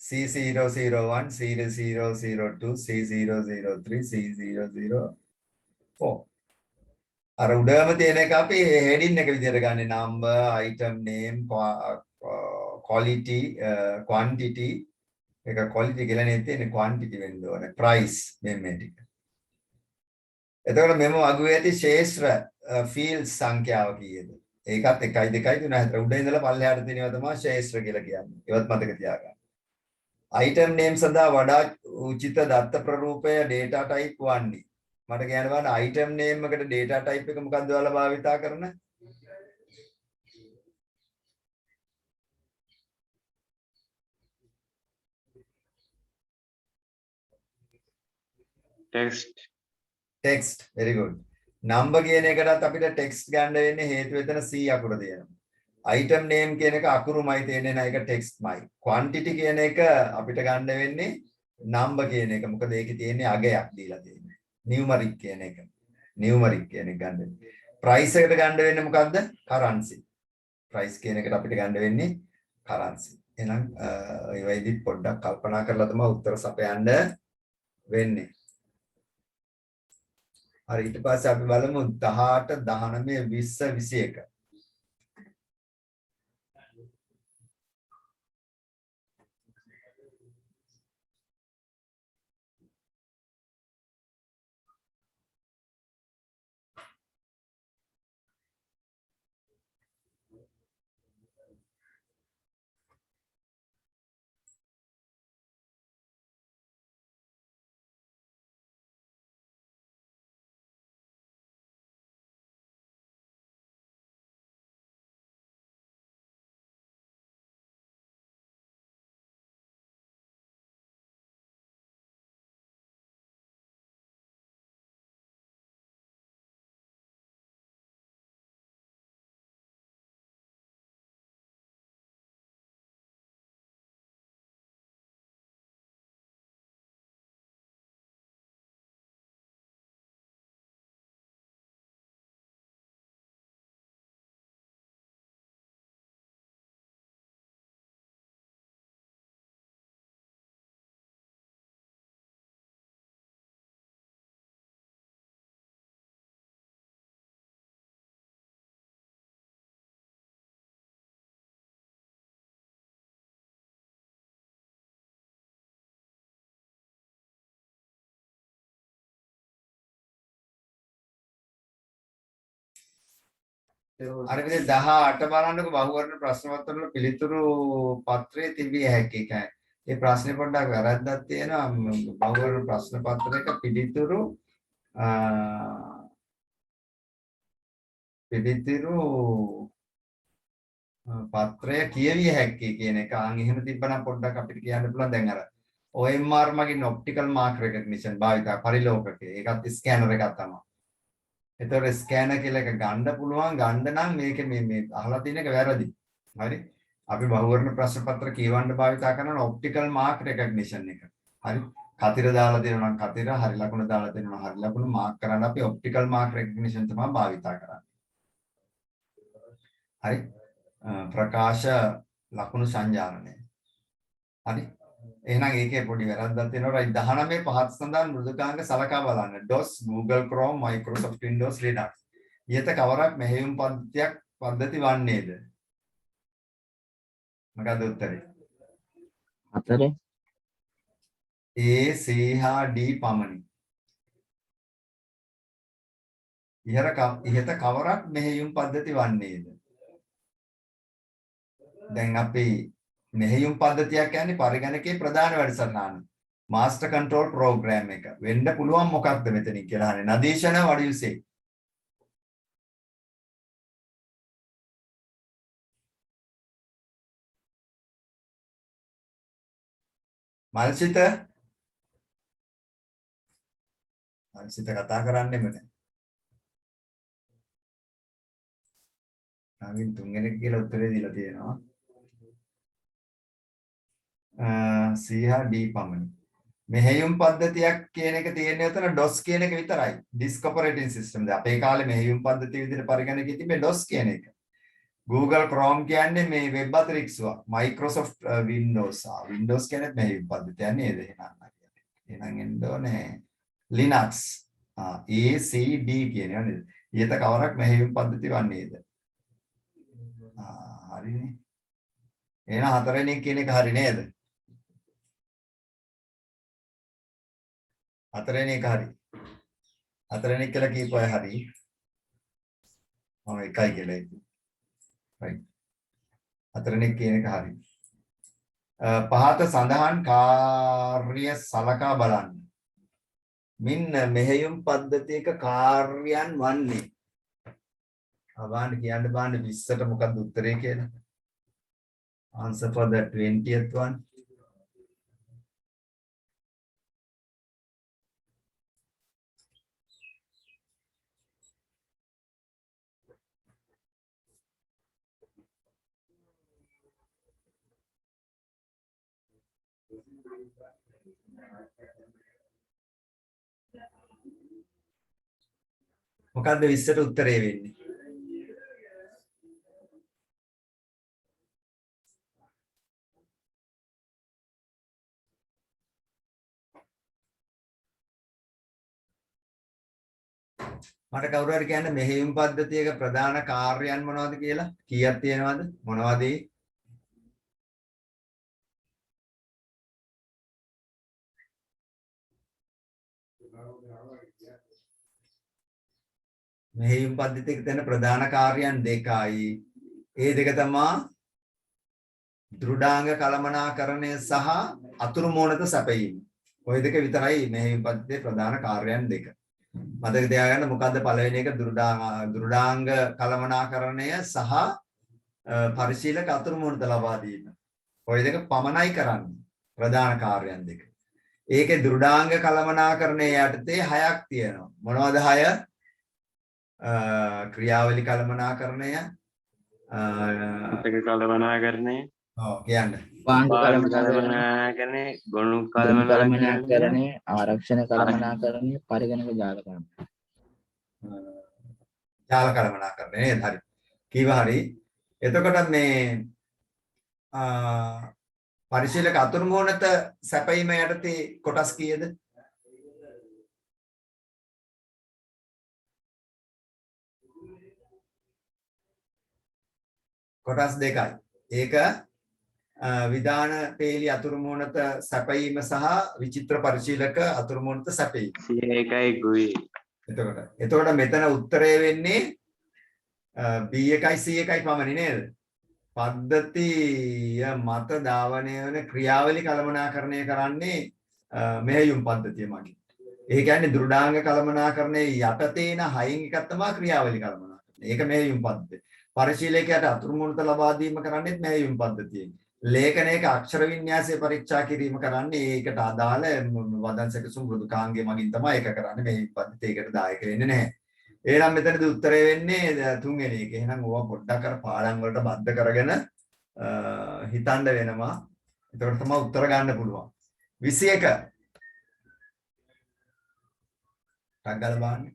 C001, C002, C003, C004. අර උඩම තියෙන එක අපි heading එක විදිහට ගන්නේ number, item name, quality, quantity. ඒක quality කියලා නේ තියෙන්නේ quantity වෙන්න ඕනේ. price මේ ටික. එතකොට මෙම වගුවේ ඇති ශේෂ්ත්‍ර fields සංඛ්‍යාව කීයද? ඒකත් 1 2 3 4 උඩ ඉඳලා පල්ලෙහාට තියෙනවා තමයි ශේෂ්ත්‍ර කියලා කියන්නේ. ඒවත් මතක තියාගන්න. item name සඳහා වඩා උචිත දත්ත ප්‍රරූපය data type වන්නේ. මට කියන්න බලන්න item name එකට data type එක මොකක්ද ඔයාලා භාවිතා කරන? text very good. number කියන එකටත් අපිට text ගන්න වෙන්නේ හේතුව එතන C අකුර තියෙනවා. item name කියන එක අකුරුමයි තියෙන්නේ නෑ ඒක textමයි. quantity කියන එක අපිට ගන්න වෙන්නේ number කියන එක. මොකද ඒකේ තියෙන්නේ අගයක් දීලා තියෙන්නේ. numeric කියන එක. numeric කියන එක ගන්න වෙන්නේ. price එකට ගන්න වෙන්නේ මොකද්ද? currency. price කියන එකට අපිට ගන්න වෙන්නේ currency. එහෙනම් ඒ වෙයිදි පොඩ්ඩක් කල්පනා කරලා තමයි උත්තර සපයන්න වෙන්නේ. හරි ඊට පස්සේ අපි බලමු 18 19 20 21. අර විදිහට 18 බලන්නකො බහුවර්ණ ප්‍රශ්න පත්‍ර වල පිළිතුරු පත්‍රයේ තිබිය හැකි එකයි. මේ ප්‍රශ්නේ පොඩ්ඩක් වැරද්දක් තියෙනවා. බහුවර්ණ ප්‍රශ්න පත්‍රයක පිළිතුරු පත්‍රය කියවිය හැකි කියන එක. අන් එහෙම තිබ්බනම් පොඩ්ඩක් අපිට කියන්න පුළුවන්. දැන් අර OMR මගින් optical mark recognition භාවිතා පරිලෝකකේ. ඒකත් ස්කෑනර් එකක් තමයි. එතකොට ස්කෑනර් කියලා එක ගන්න පුළුවන්. ගන්න නම් මේක මේ අහලා තියෙන එක වැරදි. හරි. අපි බහුවර්ණ ප්‍රශ්න පත්‍ර කියවන්න භාවිතා කරන optical mark recognition එක. හරි. කතිර දාලා දෙනවා නම් කතිර, හරි ලකුණ දාලා දෙනවා හරි ලකුණ මාක් කරන්න අපි optical mark recognition තමයි භාවිතා කරන්නේ. හරි. ප්‍රකාශ ලකුණු සංජානනය. හරි. එහෙනම් ඒකේ පොඩි වැරද්දක් තියෙනවා. right 19 පහත් සඳහන් මෘදුකාංග සලකා බලන්න. DOS, Google Chrome, Microsoft Windows, Linux. ඊට කවරක් මෙහෙයුම් පද්ධති වන්නේද? මොකද උත්තරේ? 4 A, C හා D පමණි. ඉහත කවරක් මෙහෙයුම් පද්ධති වන්නේද? දැන් අපි මෙහෙයුම් පද්ධතියක් කියන්නේ පරිගණකයේ ප්‍රධාන වැඩසටහන. master control program එක. වෙන්න පුළුවන් මොකක්ද මෙතනින් කියලා අහන්නේ. නදීෂණ what do you say? මල්සිත කතා කරන්නෙම නැහැ. ආමින් තුන්වෙනි කියලා උත්තරේ දීලා තියෙනවා. C හා D පමණි. මෙහෙයුම් පද්ධතියක් කියන එක තියෙන්නේ උතන DOS කියන එක විතරයි. disk operating system. අපේ කාලේ මෙහෙයුම් පද්ධතිය විදිහට පරිගණකයේ තිබේ DOS කියන එක. Google Chrome කියන්නේ මේ වෙබ් අතිරික්ෂව. Microsoft Windows. Windows කියන්නේ මේ වෙබ් පද්ධතිය නේද? එහෙනම් එන්න ඕනේ Linux. ACD කියන්නේ නේද? ඊට කවරක් මෙහෙයුම් පද්ධතිය වන්නේද? හරිනේ. එහෙනම් හතරවෙනි කියන එක හරි නේද? හතරවෙනි එක හරි. හතරවෙනි කියලා කියපුවා හරි. මම එකයි කියලා හිතුවා. right. හතරවෙනි කියන එක හරි. පහත සඳහන් කාර්ය සලකා බලන්න. මින් මෙහෙයුම් පද්ධතියක කාර්යයන් වන්නේ. අවාන්න කියන්න බාන්න 20ට මොකක්ද උත්තරේ කියලා. Answer for the 20th one. මොකද්ද 20ට උත්තරේ වෙන්නේ? මට කවුරු හරි කියන්න මෙහෙයුම් පද්ධතියක ප්‍රධාන කාර්යයන් මොනවද කියලා? කීයක් තියෙනවද? මොනවද ඒ? මෙහෙයුම් පද්ධතියක තියෙන ප්‍රධාන කාර්යයන් දෙකයි. ඒ දෙක තමයි දෘඩාංග කළමනාකරණය සහ අතුරු මෝනත සැපයීම. ওই දෙක විතරයි මෙහෙයුම් පද්ධතියේ ප්‍රධාන කාර්යයන් දෙක. මතක තියාගන්න මොකද්ද පළවෙනි එක දෘඩාංග කළමනාකරණය සහ පරිශීලක අතුරු මෝනත ලබා දීම. ওই දෙක පමණයි කරන්නේ ප්‍රධාන කාර්යයන් දෙක. ඒකේ දෘඩාංග කළමනාකරණය යටතේ 6ක් තියෙනවා. මොනවද 6? ක්‍රියාවලි කළමනාකරණය කළමනාකරණය කියන්න වාංගු කළමනාකරණය ගොනු කළමනාකරණය ආරක්ෂණ කළමනාකරණය පරිගණක ජාල කළමනාකරණය නේද? හරි. කීවා හරි. එතකොට මේ පරිශීලක අතුරු මෝනත සැපයීම යටතේ කොටස් කීයද? කොටස් දෙකයි. ඒක විධාන පේලි අතුරු මෝනත සැපයීම සහ විචිත්‍ර පරිශීලක අතුරු මෝනත සැපයීම. 101යි ගුයි. එතකොට මෙතන උත්තරේ වෙන්නේ B1යි C1යි පමණයි නේද? පද්ධතිය මත ධාවනය වෙන ක්‍රියාවලි කළමනාකරණය කරන්නේ මෙහෙයුම් පද්ධතිය මගින්. ඒ කියන්නේ දෘඩාංග කළමනාකරණයේ යටතේ එන 6න් එකක් තමයි ක්‍රියාවලි කළමනාකරණය. ඒක මෙහෙයුම් පද්ධතිය. පරිශීලකයාට අතුරු මෝනත ලබා දීම කරන්නේත් මෙහෙයුම් පද්ධතියෙන්. ලේඛනයක අක්ෂර වින්‍යාසය පරීක්ෂා කිරීම කරන්නේ ඒකට අදාළ වදන් සැකසුම් මෘදුකාංගය මගින් තමයි ඒක කරන්නේ. මේ පද්ධතියකට දායක වෙන්නේ නැහැ. එහෙනම් මෙතනදී උත්තරේ වෙන්නේ තුන්වෙනි එක. එහෙනම් ඕවා පොඩ්ඩක් අර පාඩම් වලට බද්ධ කරගෙන හිතන්න වෙනවා. එතකොට තමයි උත්තර ගන්න පුළුවන්. 21 ටක් ගාලා බලන්න.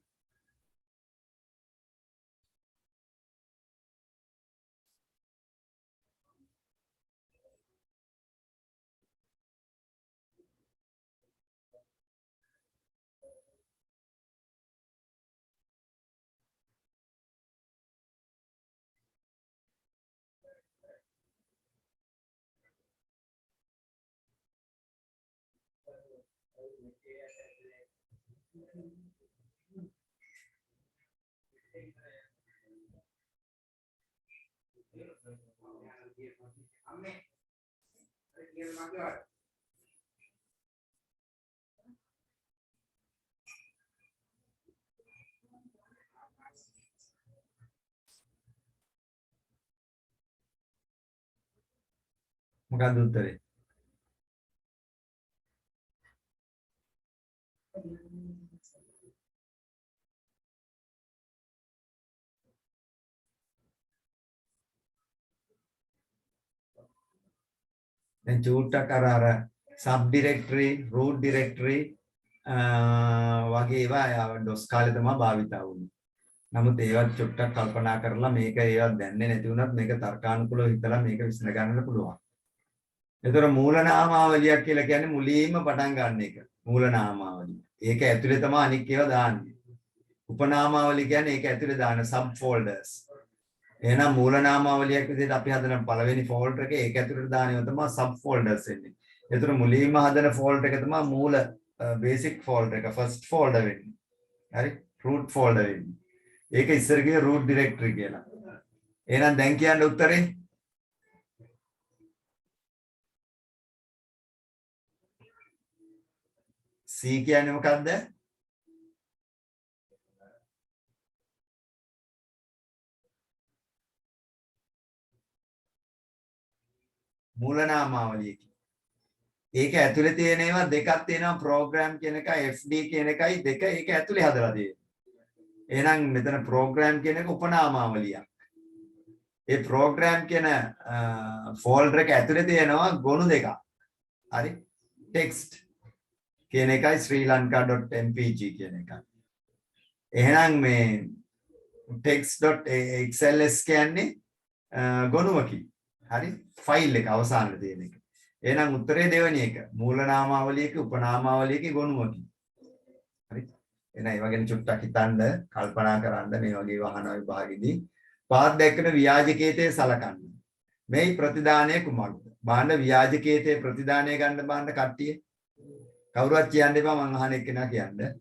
මොකක්ද උත්තරේ? දැන් චූට්ටක් අර සබ් ඩිරෙක්ටරි රූට් ඩිරෙක්ටරි වගේ ඒවා DOS කාලේ තමයි භාවිතා වුනේ. නමුත් ඒවත් චුට්ටක් කල්පනා කරලා මේක ඒවත් දැන්නේ නැති වුණත් මේක තර්කානුකූලව හිතලා මේක විසඳ ගන්න පුළුවන්. ඒතර මූල නාමාවලියක් කියලා කියන්නේ මුලින්ම පටන් ගන්න එක. මූල නාමාවලිය. ඒක ඇතුලේ තමයි අනික් ඒවා දාන්නේ. උපනාමාවලිය කියන්නේ ඒක ඇතුලේ දාන සබ් ෆෝල්ඩර්ස්. එහෙනම් මූල නාමාවලියක් විදිහට අපි හදන පළවෙනි ෆෝල්ඩර් එකේ ඒක ඇතුලේ දාන ඒවා තමයි සබ් ෆෝල්ඩර්ස් වෙන්නේ. ඒතර මුලින්ම හදන ෆෝල්ඩර් එක තමයි මූල බේසික් ෆෝල්ඩර් එක ෆස්ට් ෆෝල්ඩර් වෙන්නේ. හරි? root folder වෙන්නේ. ඒක ඉස්සර කිව්වේ root directory කියලා. එහෙනම් දැන් කියන්න උත්තරේ C කියන්නේ මොකද්ද? මූල නාමාවලිය. ඒක ඇතුලේ තියෙන ඒවා දෙකක් තියෙනවා program කියන එකයි fd කියන එකයි දෙක ඒක ඇතුලේ හදලා තියෙන්නේ. එහෙනම් මෙතන program කියන එක උපනාමාවලියක්. ඒ program කියන folder එක ඇතුලේ තියෙනවා ගොනු දෙකක්. හරි? text කියන එකයි srilanka.mpg කියන එකයි. එහෙනම් මේ text.xls කියන්නේ ගොනුවකි. හරි? ෆයිල් එක අවසානයේ තියෙන එක. එහෙනම් උත්තරේ දෙවෙනි එක. මූල නාමාවලියක උපනාමාවලියක ගොනුවකි. හරි? එහෙනම් ඒ වගේ චුට්ටක් හිතන්න, කල්පනා කරන්න මේ වගේ වහන විභාගෙදී පාත් දැක්කට ව්‍යාජකේතේ සලකන්න. මේ ප්‍රතිදානය කුමක්ද? බාන්න ව්‍යාජකේතේ ප්‍රතිදානය ගන්න බාන්න කට්ටිය. කවුරුවත් කියන්න එපා මං අහන එක්කෙනා කියන්න.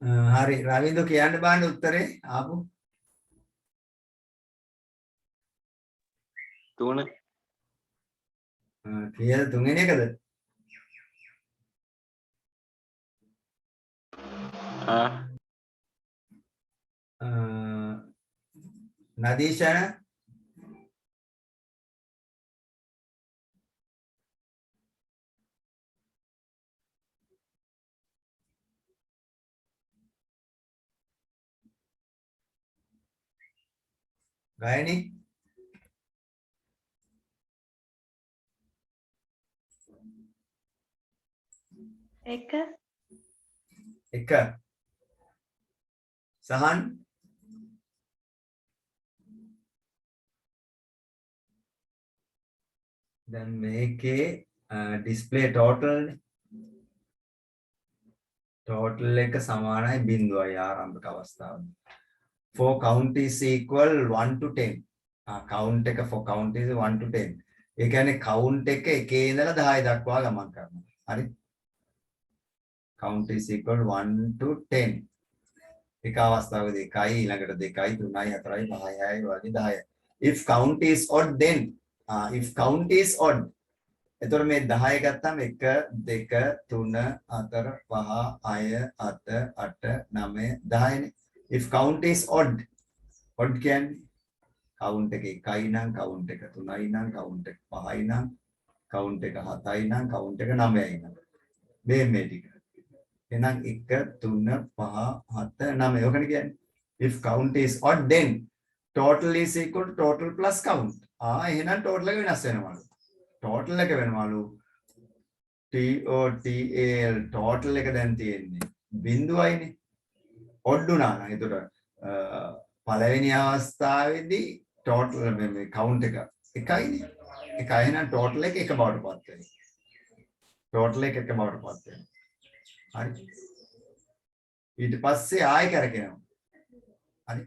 හරි රවින්දු කියන්න බාන්න උත්තරේ ආපු 3 කීයද තුන්වෙනි එකද නදීෂා ගායනි එක සහන් දැන් මේකේ ඩිස්ප්ලේ ටෝටල් එක සමානයි 0යි ආරම්භක අවස්ථාවේ for count is equal 1 to 10 count එක for count is 1 to 10 ඒ කියන්නේ count එක එකේ ඉඳලා 10 දක්වා ගමන් කරනවා හරි count is equal 1 to 10. එක අවස්ථාවක 2යි ඊළඟට 2යි 3යි 4යි 5යි 6යි වගේ 10යි. If count is odd then if count is odd එතකොට මේ 10 ගත්තාම 1 2 3 4 5 6 7 8 9 10නේ. If count is odd කියන්නේ count එක 1යි නම් count එක 3යි නම් count එක 5යි නම් count එක 7යි නම් count එක 9යි නම් මේ ටික. එහෙනම් 1 3 5 7 9 ඔකනේ කියන්නේ. If count is odd then total is equal to total plus count. එහෙනම් total එක වෙනස් වෙනවලු. total එක වෙනවලු TOTAL total එක දැන් තියෙන්නේ බිඳුවයිනේ. odd උනා නම් එතකොට පළවෙනි අවස්ථාවේදී total මේ count එක 1යිනේ. 1යි එහෙනම් total එක 1 බවට පත් වෙනවා. total එක 1 බවට පත් වෙනවා. හරි. ඊට පස්සේ ආයෙ කරකිනවා. හරි.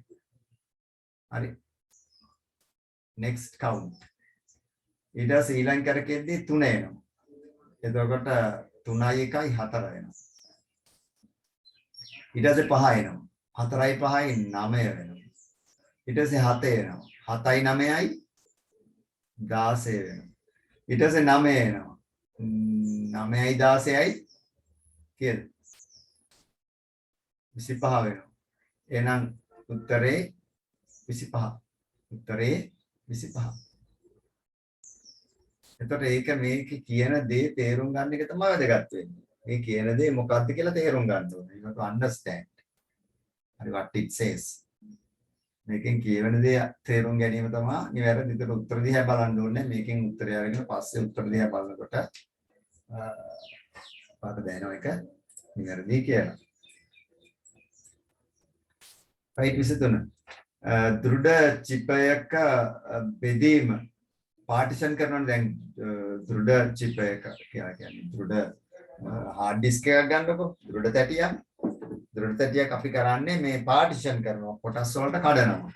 හරි. next count. ඊට පස්සේ ඊළඟ කරකෙද්දී 3 එනවා. එතකොට 3යි 1යි 4 වෙනවා. ඊට පස්සේ 5 එනවා. 4යි 5යි 9 වෙනවා. ඊට පස්සේ 7 එනවා. 7යි 9යි 16 වෙනවා. ඊට පස්සේ 9 එනවා. 9යි 16යි කියලා 25 වෙනවා. එහෙනම් උත්තරේ 25. උත්තරේ 25. එතකොට ඒක මේක කියන දේ තේරුම් ගන්න එක තමයි වැදගත් වෙන්නේ. මේ කියන දේ මොකක්ද කියලා තේරුම් ගන්න ඕනේ. You have to understand. හරි what it says. මේකෙන් කියවෙන දේ තේරුම් ගැනීම තමයි නිවැරදි විදිහට උත්තර දිහා බලන්න ඕනේ. මේකෙන් උත්තරය අරගෙන පස්සේ උත්තර දිහා බලනකොට පාට දැනෙන එක නිවැරදි කියලා. right 23. දෘඩ චිපයක බෙදීම පාටිෂන් කරනවා දැන් දෘඩ චිපයක කියලා කියන්නේ දෘඩ hard disk එකක් ගන්නකො දෘඩ තැටියක් අපි කරන්නේ මේ පාටිෂන් කරනවා කොටස් වලට කඩනවා.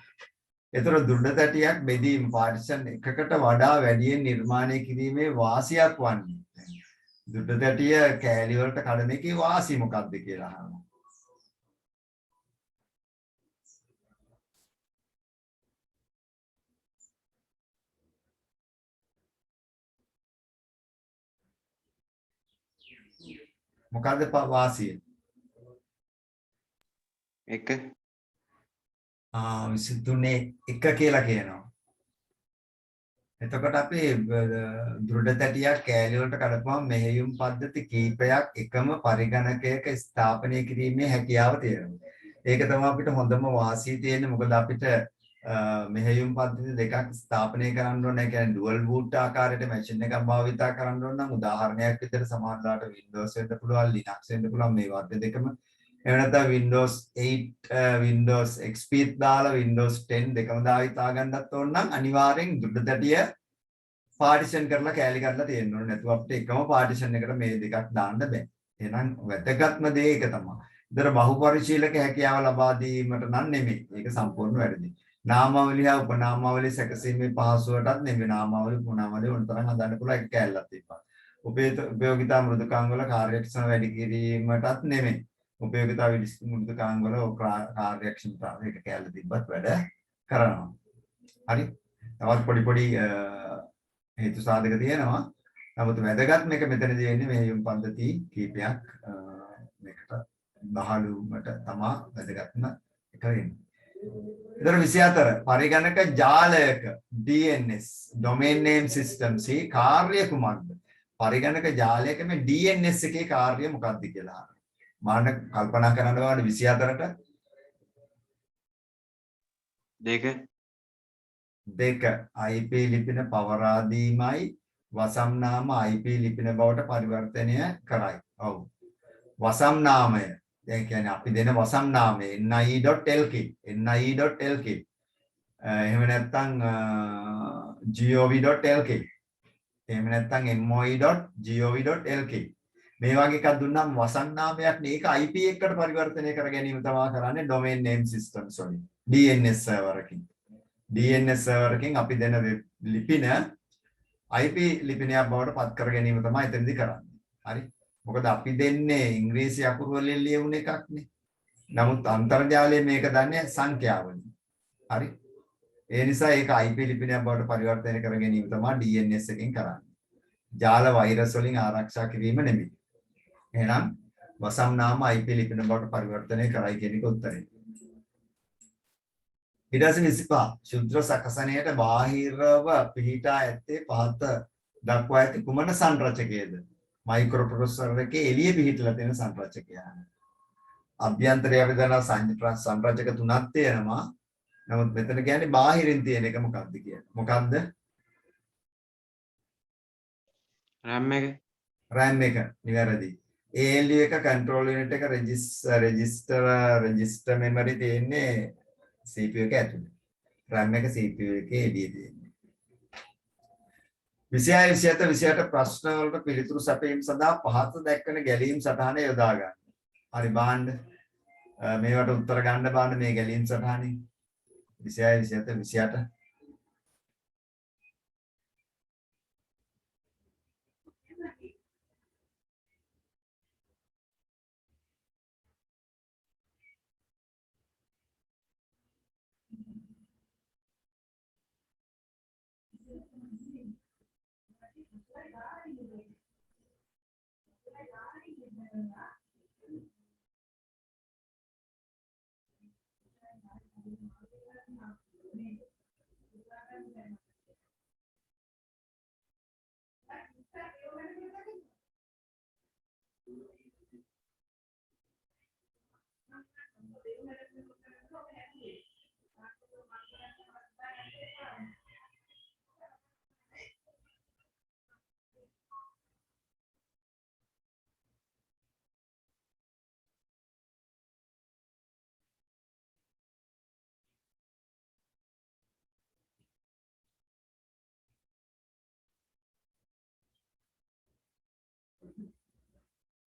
ඒතර දෘඩ තැටියක් බෙදීම පාටිෂන් එකකට වඩා වැඩියෙන් නිර්මාණය කිරීමේ වාසියක් වන්නේ. දෘඩ තැටිය කෑලි වලට කඩන එකේ වාසිය මොකක්ද කියලා අහනවා. මොකද්ද වාසිය? 1 23 1 කියලා කියනවා. එතකොට අපි දෘඩ තැටියක් කෑලි වලට කඩපුවම මෙහෙයුම් පද්ධති කීපයක් එකම පරිගණකයක ස්ථාපනය කිරීමේ හැකියාව තියෙනවා. ඒක තමයි අපිට හොඳම වාසිය තියෙන්නේ. මොකද අපිට මෙහෙයුම් පද්ධති දෙකක් ස්ථාපනය කරන්න ඕනේ. ඒ කියන්නේ ඩුවල් බූට් ආකාරයට මැෂින් එකක් භාවිතා කරන්න ඕන නම් උදාහරණයක් විදිහට සමහරවිට Windows වෙන්න පුළුවන්, Linux වෙන්න පුළුවන් මේ වර්ග දෙකම. එහෙම නැත්නම් Windows 8 Windows XP දාලා Windows 10 දෙකම දාවිතා ගන්නත් ඕන නම් අනිවාර්යෙන් දෘඩ තැටිය පාටිෂන් කරලා කෑලි කරලා තියෙන්න ඕනේ. නැතුව අපිට එකම පාටිෂන් එකට මේ දෙකක් දාන්න බෑ. එහෙනම් වැදගත්ම දේ ඒක තමයි. ඉතර බහුපරිශීලක හැකියාව ලබා දීමට නම් නෙමෙයි. ඒක සම්පූර්ණ වැරදි. නාමාවලිය හා උපනාමාවලිය සැකසීමේ පහසුවටත් නෙමෙයි. නාමාවලිය උපනාමාවලිය උන් තරම් හදන්න පුළුවන් එක කැලලක් තිබ්බා. උපයෝගිතා මෘදුකාංග වල කාර්යක්ෂම වැඩි කිරීමටත් නෙමෙයි. උපයෝගිතා මෘදුකාංග වල කාර්යක්ෂමතාවය එක කැලල තිබ්බත් වැඩ කරනවා. හරි. තවත් පොඩි හේතු සාධක තියෙනවා. නමුත් වැදගත් මේක මෙතනදී වෙන්නේ මෙහෙයුම් පද්ධති කීපයක් මේකට බහලුමට තමයි වැදගත්ම එක වෙන්නේ. ඉතින් 24 පරිගණක ජාලයක DNS domain name systems හි කාර්ය කුමක්ද? පරිගණක ජාලයක මේ DNS එකේ කාර්ය මොකක්ද කියලා අහනවා. මාන කල්පනා කරන්න ඕනේ 24ට 2 IP ලිපින පවරා දීමයි වසම් නාම IP ලිපින බවට පරිවර්තනය කරයි. ඔව්. වසම් නාමය දැන් කියන්නේ අපි දෙන වසම් නාමය ni.lk එහෙම නැත්නම් gov.lk එහෙම නැත්නම් moi.gov.lk මේ වගේ එකක් දුන්නාම වසම් නාමයක් නේ ඒක IP එකකට පරිවර්තනය කර ගැනීම තමයි කරන්නේ domain name systems වලින් DNS server එකකින් අපි දෙන ලිපින IP ලිපිනයක් බවට පත් කර ගැනීම තමයි එතනදී කරන්නේ. හරි. මොකද අපි දෙන්නේ ඉංග්‍රීසි අකුරු වලින් ලියවුන එකක්නේ. නමුත් අන්තර්ජාලයේ මේක දන්නේ සංඛ්‍යාවලින්. හරි. ඒ නිසා ඒක IP ලිපිනයක් බවට පරිවර්තනය කර ගැනීම තමයි DNS එකෙන් කරන්නේ. ජාල වෛරස් වලින් ආරක්ෂා කිරීම නෙමෙයි. එහෙනම් වසම් නාම IP ලිපින බවට පරිවර්තනය කරයි කියන එක උත්තරේ. ඊට පස්සේ 25 ශුද්‍ර සකසණයට බාහිරව පිහිටා ඇත්තේ පහත දක්වා ඇති කුමන සංරචකයේද? මයික්‍රෝ ප්‍රොසෙසර් එකේ එළිය පිහිටලා තියෙන සංරචකය. අභ්‍යන්තරය අපි දන්නා සංරචක තුනක් තියෙනවා. නමුත් මෙතන කියන්නේ බාහිරින් තියෙන එක මොකක්ද කියන්නේ? මොකක්ද? RAM එක. RAM එක නිවැරදි. ALU එක control unit එක register memory තියෙන්නේ CPU එක ඇතුලේ. RAM එක CPU එකේ එළියේ තියෙන්නේ. 26 27 ප්‍රශ්න වලට පිළිතුරු සැපයීම සඳහා පහත දැක්වෙන ගැලීම් සටහන යොදා ගන්න. හරි බාන්න. මේවට උත්තර ගන්න බාන්න මේ ගැලීම් සටහනේ. 26 27 28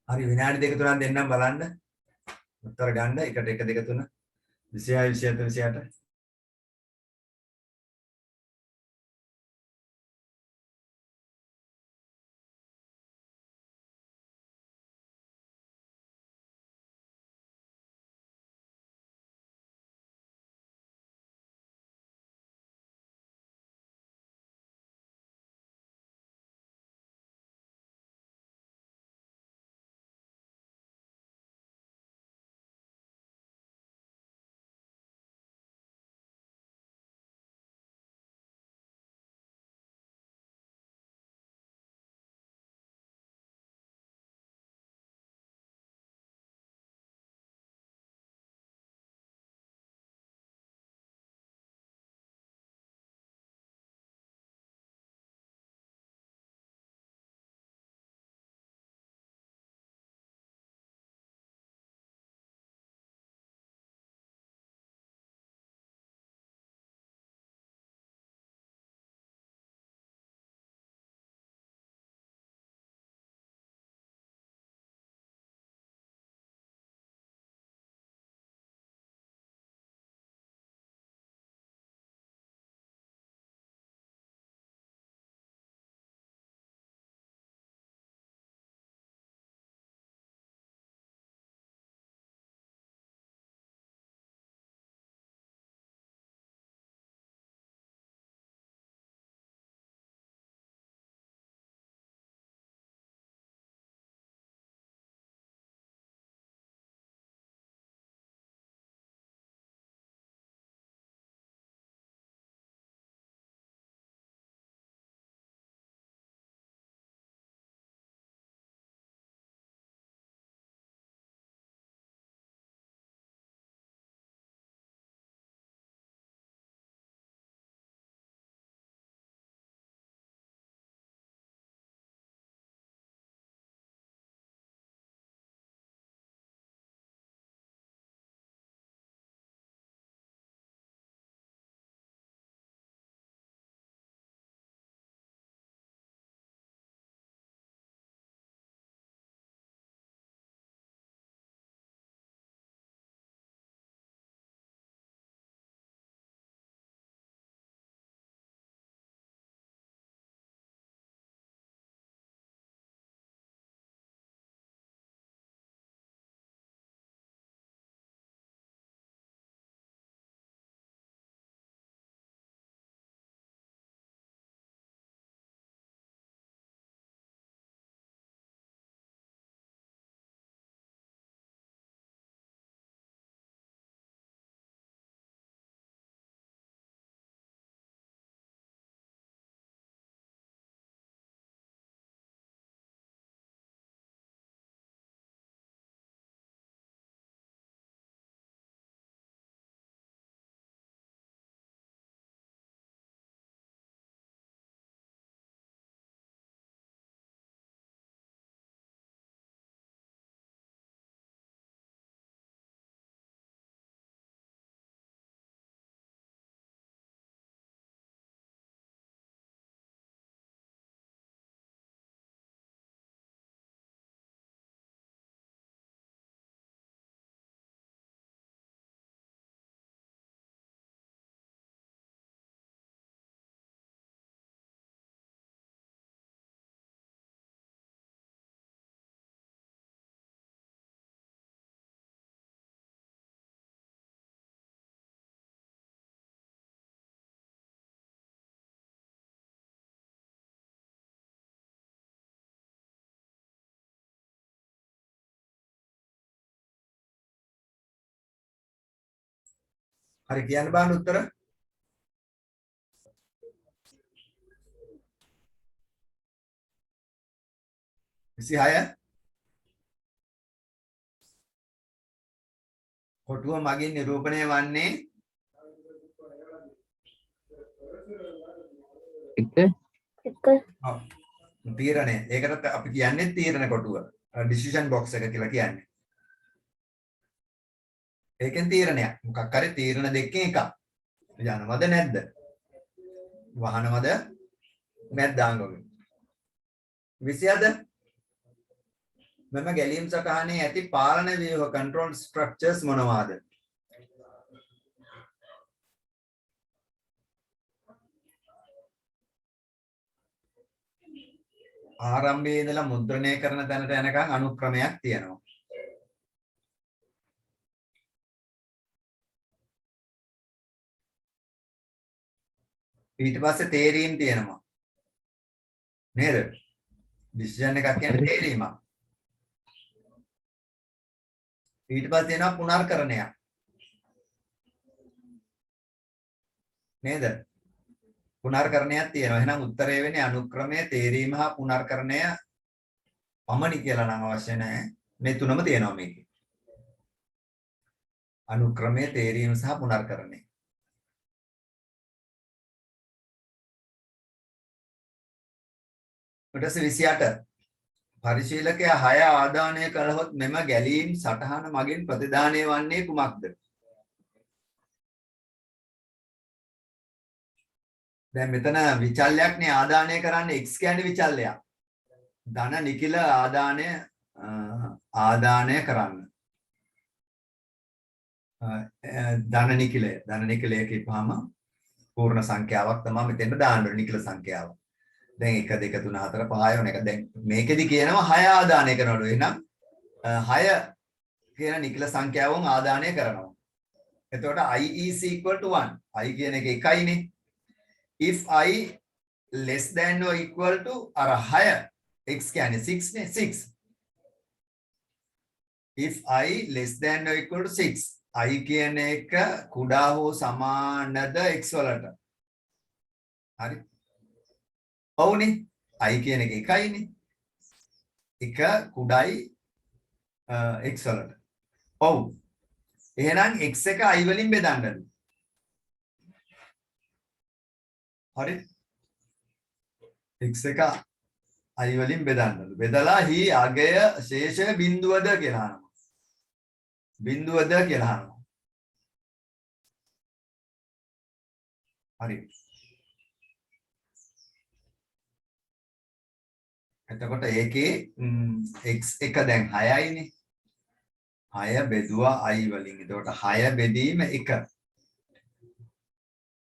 හරි විනාඩි දෙක තුනක් දෙන්නම් බලන්න. උත්තර ගන්න. එකට 1 2 3 26 27 28 හරි කියන්න බලන්න උත්තර. 26 කොටුව මගින් නිරූපණය වන්නේ තීරණය. ඒකට අපි කියන්නේ තීරණ කොටුව. ඩිසිෂන් බොක්ස් එක කියලා කියන්නේ. ඒකෙන් තීරණයක්. මොකක් හරි තීරණ දෙකකින් එකක්. යනවද නැද්ද? වහනවද නැද්ද ආංගොගේ? 27 මෙම ගැලීම් සටහනේ ඇති පාලන ව්‍යුහ control structures මොනවාද? ආරම්භයේ ඉඳලා මුද්‍රණය කරන තැනට යනකම් අනුක්‍රමයක් තියෙනවා. ඊට පස්සේ තේරීම් තියෙනවා. නේද? ඩිසිෂන් එකක් කියන්නේ තේරීමක්. ඊට පස්සේ එනවා පුනර්කරණයක්. නේද? පුනර්කරණයක් තියෙනවා. එහෙනම් උත්තරය වෙන්නේ අනුක්‍රමය, තේරීම හා පුනර්කරණය පමණි කියලා නම් අවශ්‍ය නැහැ. මේ තුනම තියෙනවා මේකේ. අනුක්‍රමය, තේරීම සහ පුනර්කරණය. ඊට පස්සේ 28 පරිශීලකයා 6 ආදානය කළහොත් මෙම ගැලීම් සටහන මගින් ප්‍රතිදානය වන්නේ කුමක්ද? දැන් මෙතන විචල්යක් නේ ආදානය කරන්නේ x කියන්නේ විචල්ලයක්. ධන නිකිල ආදානය කරන්න. ධන නිකිලය කියපුවාම පූර්ණ සංඛ්‍යාවක් තමයි මෙතෙන්ට දාන්න ඕනේ නිකිල සංඛ්‍යාව. දැන් 1 2 3 4 5 වෙන එක දැන් මේකෙදි කියනවා 6 ආදානය කරනවලු. එහෙනම් 6 කියන නිකිල සංඛ්‍යාවන් ආදානය කරනවා. එතකොට I is equal to 1. I කියන එක එකයිනේ. If I less than or equal to අර 6 x කියන්නේ 6 නේ 6. If I less than or equal to 6 I කියන එක කුඩා හෝ සමානද x වලට. හරි. ඔව්නේ. I කියන එක එකයිනේ. එක කුඩායි x වලට. ඔව්. එහෙනම් x එක i වලින් බෙදන්නලු. හරි. x එක i වලින් බෙදන්නලු. බෙදලා හි අගය ශේෂය බිඳුවද කියලා අහනවා. බිඳුවද කියලා අහනවා. හරි. එතකොට ඒකේ x එක දැන් 6යිනේ. 6 බෙදුවා i වලින්. එතකොට 6 බෙදීම 1.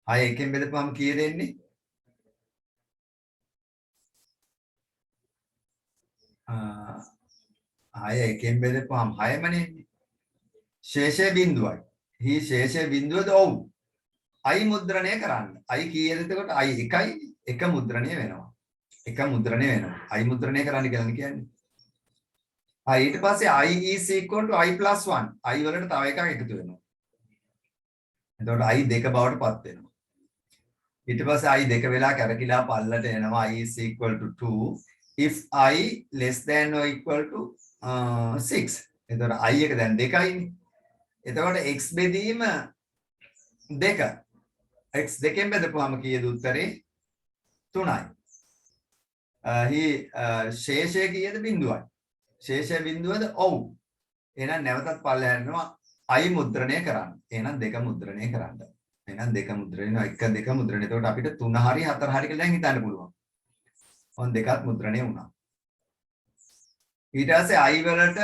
6 එකෙන් බෙදපුවම කීය දෙන්නේ? 6 එකෙන් බෙදපුවම 6මනේ. ශේෂය බිඳුවයි. හි ශේෂය බිඳුවද? ඔව්. i මුද්‍රණය කරන්න. i කීයද එතකොට? i 1යි. 1 මුද්‍රණය වෙනවා. එක මුද්‍රණය වෙනවා. I මුද්‍රණය කරන්න කියලා කියන්නේ. ඊට පස්සේ I is equal to I plus 1. I වලට තව එකක් එකතු වෙනවා. එතකොට I 2 බවට පත් වෙනවා. ඊට පස්සේ I 2 වෙලා කැරකිලා පල්ලට එනවා. I is equal to 2 if I less than or equal to 6. එතකොට I එක දැන් 2යිනේ. එතකොට x බෙදීම 2. x 2කින් බෙදපුවාම කීයද උත්තරේ? 3යි. හි ශේෂය කීයද? බිඳුවයි. ශේෂය බිඳුවද? ඔව්. එහෙනම් නැවතත් පල්ලෙහාට යනවා I මුද්‍රණය කරන්න. එහෙනම් 2 මුද්‍රණය කරන්න. එහෙනම් 2 මුද්‍රණය 1 2 මුද්‍රණය. එතකොට අපිට 3 හරි 4 හරි කියලා දැන් හිතන්න පුළුවන්. ඔන්න දෙකත් මුද්‍රණය වුණා. ඊට පස්සේ I වලට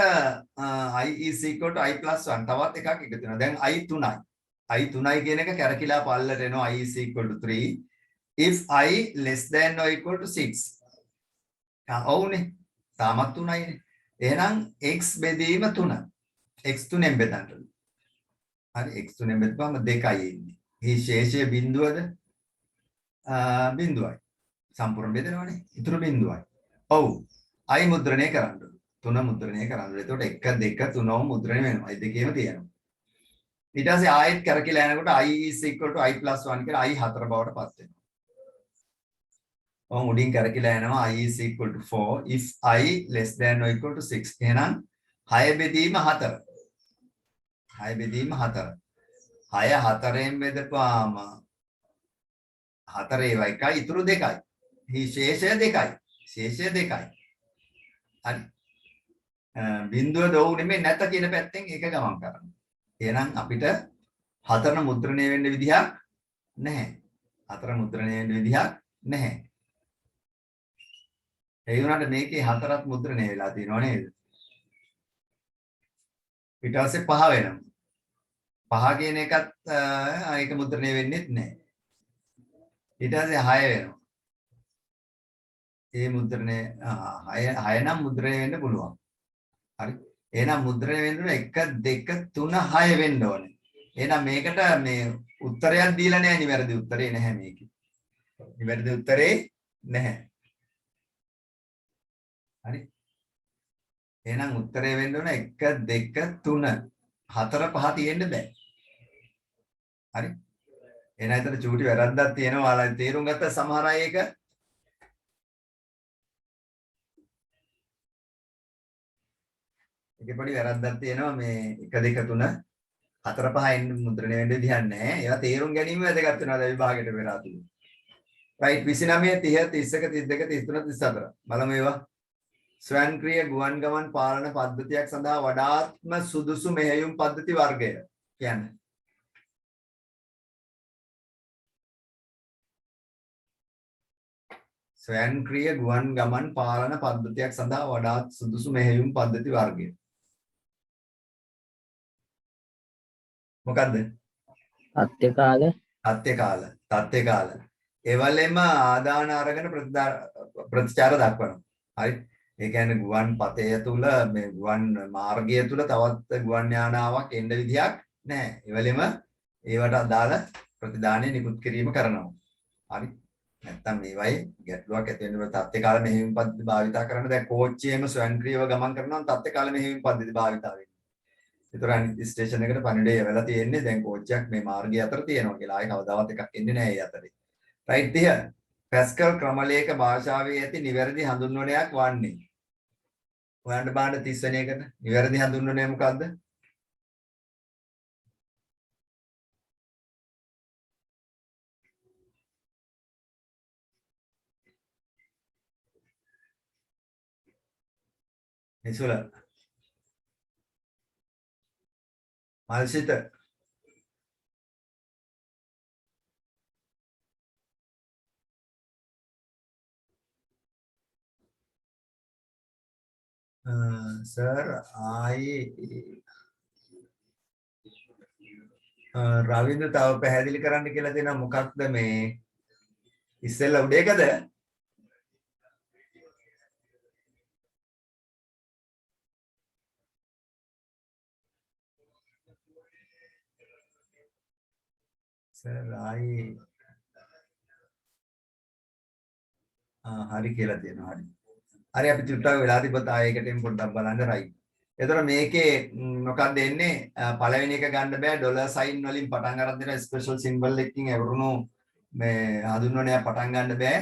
I is equal to I plus 1 තවත් එකක් එකතු වෙනවා. දැන් I 3යි. I 3යි කියන එක කැරකිලා පල්ලට එනවා. I is equal to 3 if I less than or equal to 6. ඔව්නේ. තාමත් 3යිනේ. එහෙනම් x බෙදීම 3. x 3ෙන් බෙදන්න. හරි x 3ෙන් බෙදපුවම 2යි එන්නේ. මේ ශේෂය බිඳුවද? බිඳුවයි. සම්පූර්ණ බෙදනවනේ. ඊටු බිඳුවයි. ඔව්. I මුද්‍රණය කරන්න. 3 මුද්‍රණය කරන්න. එතකොට 1 2 3ම මුද්‍රණය වෙනවා. ඒ දෙකේම තියෙනවා. ඊට පස්සේ ආයෙත් කරකිලා යනකොට I is equal to I plus 1 කියලා I 4 බවට පත් වෙනවා. ඔව් උඩින් කරකිලා යනවා I is equal to 4 if I less than or equal to 6. එහෙනම් 6 බෙදීම 4. 6 බෙදීම 4. 6 4ෙන් බෙදපුවාම 4 ඒවා එකයි ඉතුරු 2යි. ශේෂය 2යි. ශේෂය 2යි. හරි. බිඳුව දොව් නෙමෙයි නැත කියන පැත්තෙන් ඒක ගමන් කරනවා. එහෙනම් අපිට 4 මුද්‍රණය වෙන්න විදිහක් නැහැ. 4 මුද්‍රණය වෙන්න විදිහක් නැහැ. ඒ වුණාට මේකේ 4ක් මුද්‍රණය වෙලා තියෙනව නේද? ඊට පස්සේ 5 වෙනවා. 5 කියන එකත් ඒක මුද්‍රණය වෙන්නේත් නැහැ. ඊට පස්සේ 6 වෙනවා. ඒ මුද්‍රණය 6 නම් මුද්‍රණය වෙන්න පුළුවන්. හරි. එහෙනම් මුද්‍රණය වෙන්න 1 2 3 6 වෙන්න ඕනේ. එහෙනම් මේකට මේ උත්තරයක් දීලා නැහැ, නිවැරදි උත්තරේ නැහැ මේකේ. නිවැරදි උත්තරේ නැහැ. හරි. එහෙනම් උත්තරේ වෙන්න ඕන 1 2 3 4 5 තියෙන්න බෑ. හරි. එහෙනම් එතන චූටි වැරද්දක් තියෙනවා. ඔයාලා තේරුම් ගත්ත සමහර අය ඒක. ඒකේ පොඩි වැරද්දක් තියෙනවා මේ 1 2 3 4 5 එන්න මුද්‍රණය වෙන්න විදිහක් නැහැ. ඒවා තේරුම් ගැනීම වැදගත් වෙනවා දැන් විභාගයට පෙර ආතුව. right 29 30 31 32 33 34 බලමු ඒවා. ස්වයංක්‍රීය ගුවන් ගමන් පාලන පද්ධතියක් සඳහා වඩාත්ම සුදුසු මෙහෙයුම් පද්ධති වර්ගය කියන්නේ. ස්වයංක්‍රීය ගුවන් ගමන් පාලන පද්ධතියක් සඳහා වඩාත් සුදුසු මෙහෙයුම් පද්ධති වර්ගය. මොකද්ද? තත්ත්ව කාල. තත්ත්ව කාල. තත්ත්ව කාල. ඒවලෙම ආදාන අරගෙන ප්‍රතිචාර දක්වනවා. හරි. ඒ කියන්නේ ගුවන් පතය තුල මේ ගුවන් මාර්ගය තුල තවත් ගුවන් යානාවක් එන්න විදියක් නැහැ. ඒවලෙම ඒවට අදාළ ප්‍රතිදානය නිකුත් කිරීම කරනවා. හරි. නැත්තම් මේවයි ගැටලුවක් ඇති වෙන්න බෑ. තත්ත්ව කාල මෙහෙයුම් පද්ධති භාවිතා කරන්න දැන් කෝච්චියේම ස්වයංක්‍රීයව ගමන් කරනවා නම් තත්ත්ව කාල මෙහෙයුම් පද්ධති භාවිතා වෙනවා. ඒතර අනිත් ස්ටේෂන් එකට පණිඩේ යවලා තියෙන්නේ දැන් කෝච්චියක් මේ මාර්ගය අතර තියෙනවා කියලා. ආයේ කවදාවත් එකක් එන්නේ නැහැ ඒ අතරේ. Right here. පැස්කල් ක්‍රමලේඛ භාෂාවේ ඇති නිවැරදි හඳුන්වනයක් වන්නේ. ඔයන්ට බාන්න 30 වෙනි එකට නිවැරදි හඳුන්වනය මොකද්ද? නිසුල මල්සිත සර් ආයේ රවින්ද්‍ර තව පැහැදිලි කරන්න කියලා දෙනවා මොකක්ද මේ ඉස්සෙල්ලා උඩේකද? සර් ආයේ හරි කියලා තියෙනවා. හරි. හරි අපි චුට්ටක් වෙලා තිබ්බත් ආයෙකට එමු පොඩ්ඩක් බලන්න රයිට්. එතකොට මේකේ මොකක්ද එන්නේ පළවෙනි එක ගන්න බෑ ඩොලර් සයින් වලින් පටන් අරන් දෙන ස්පෙෂල් සිම්බල් එකකින් එවරුණු මේ හඳුන්වනයක් පටන් ගන්න බෑ.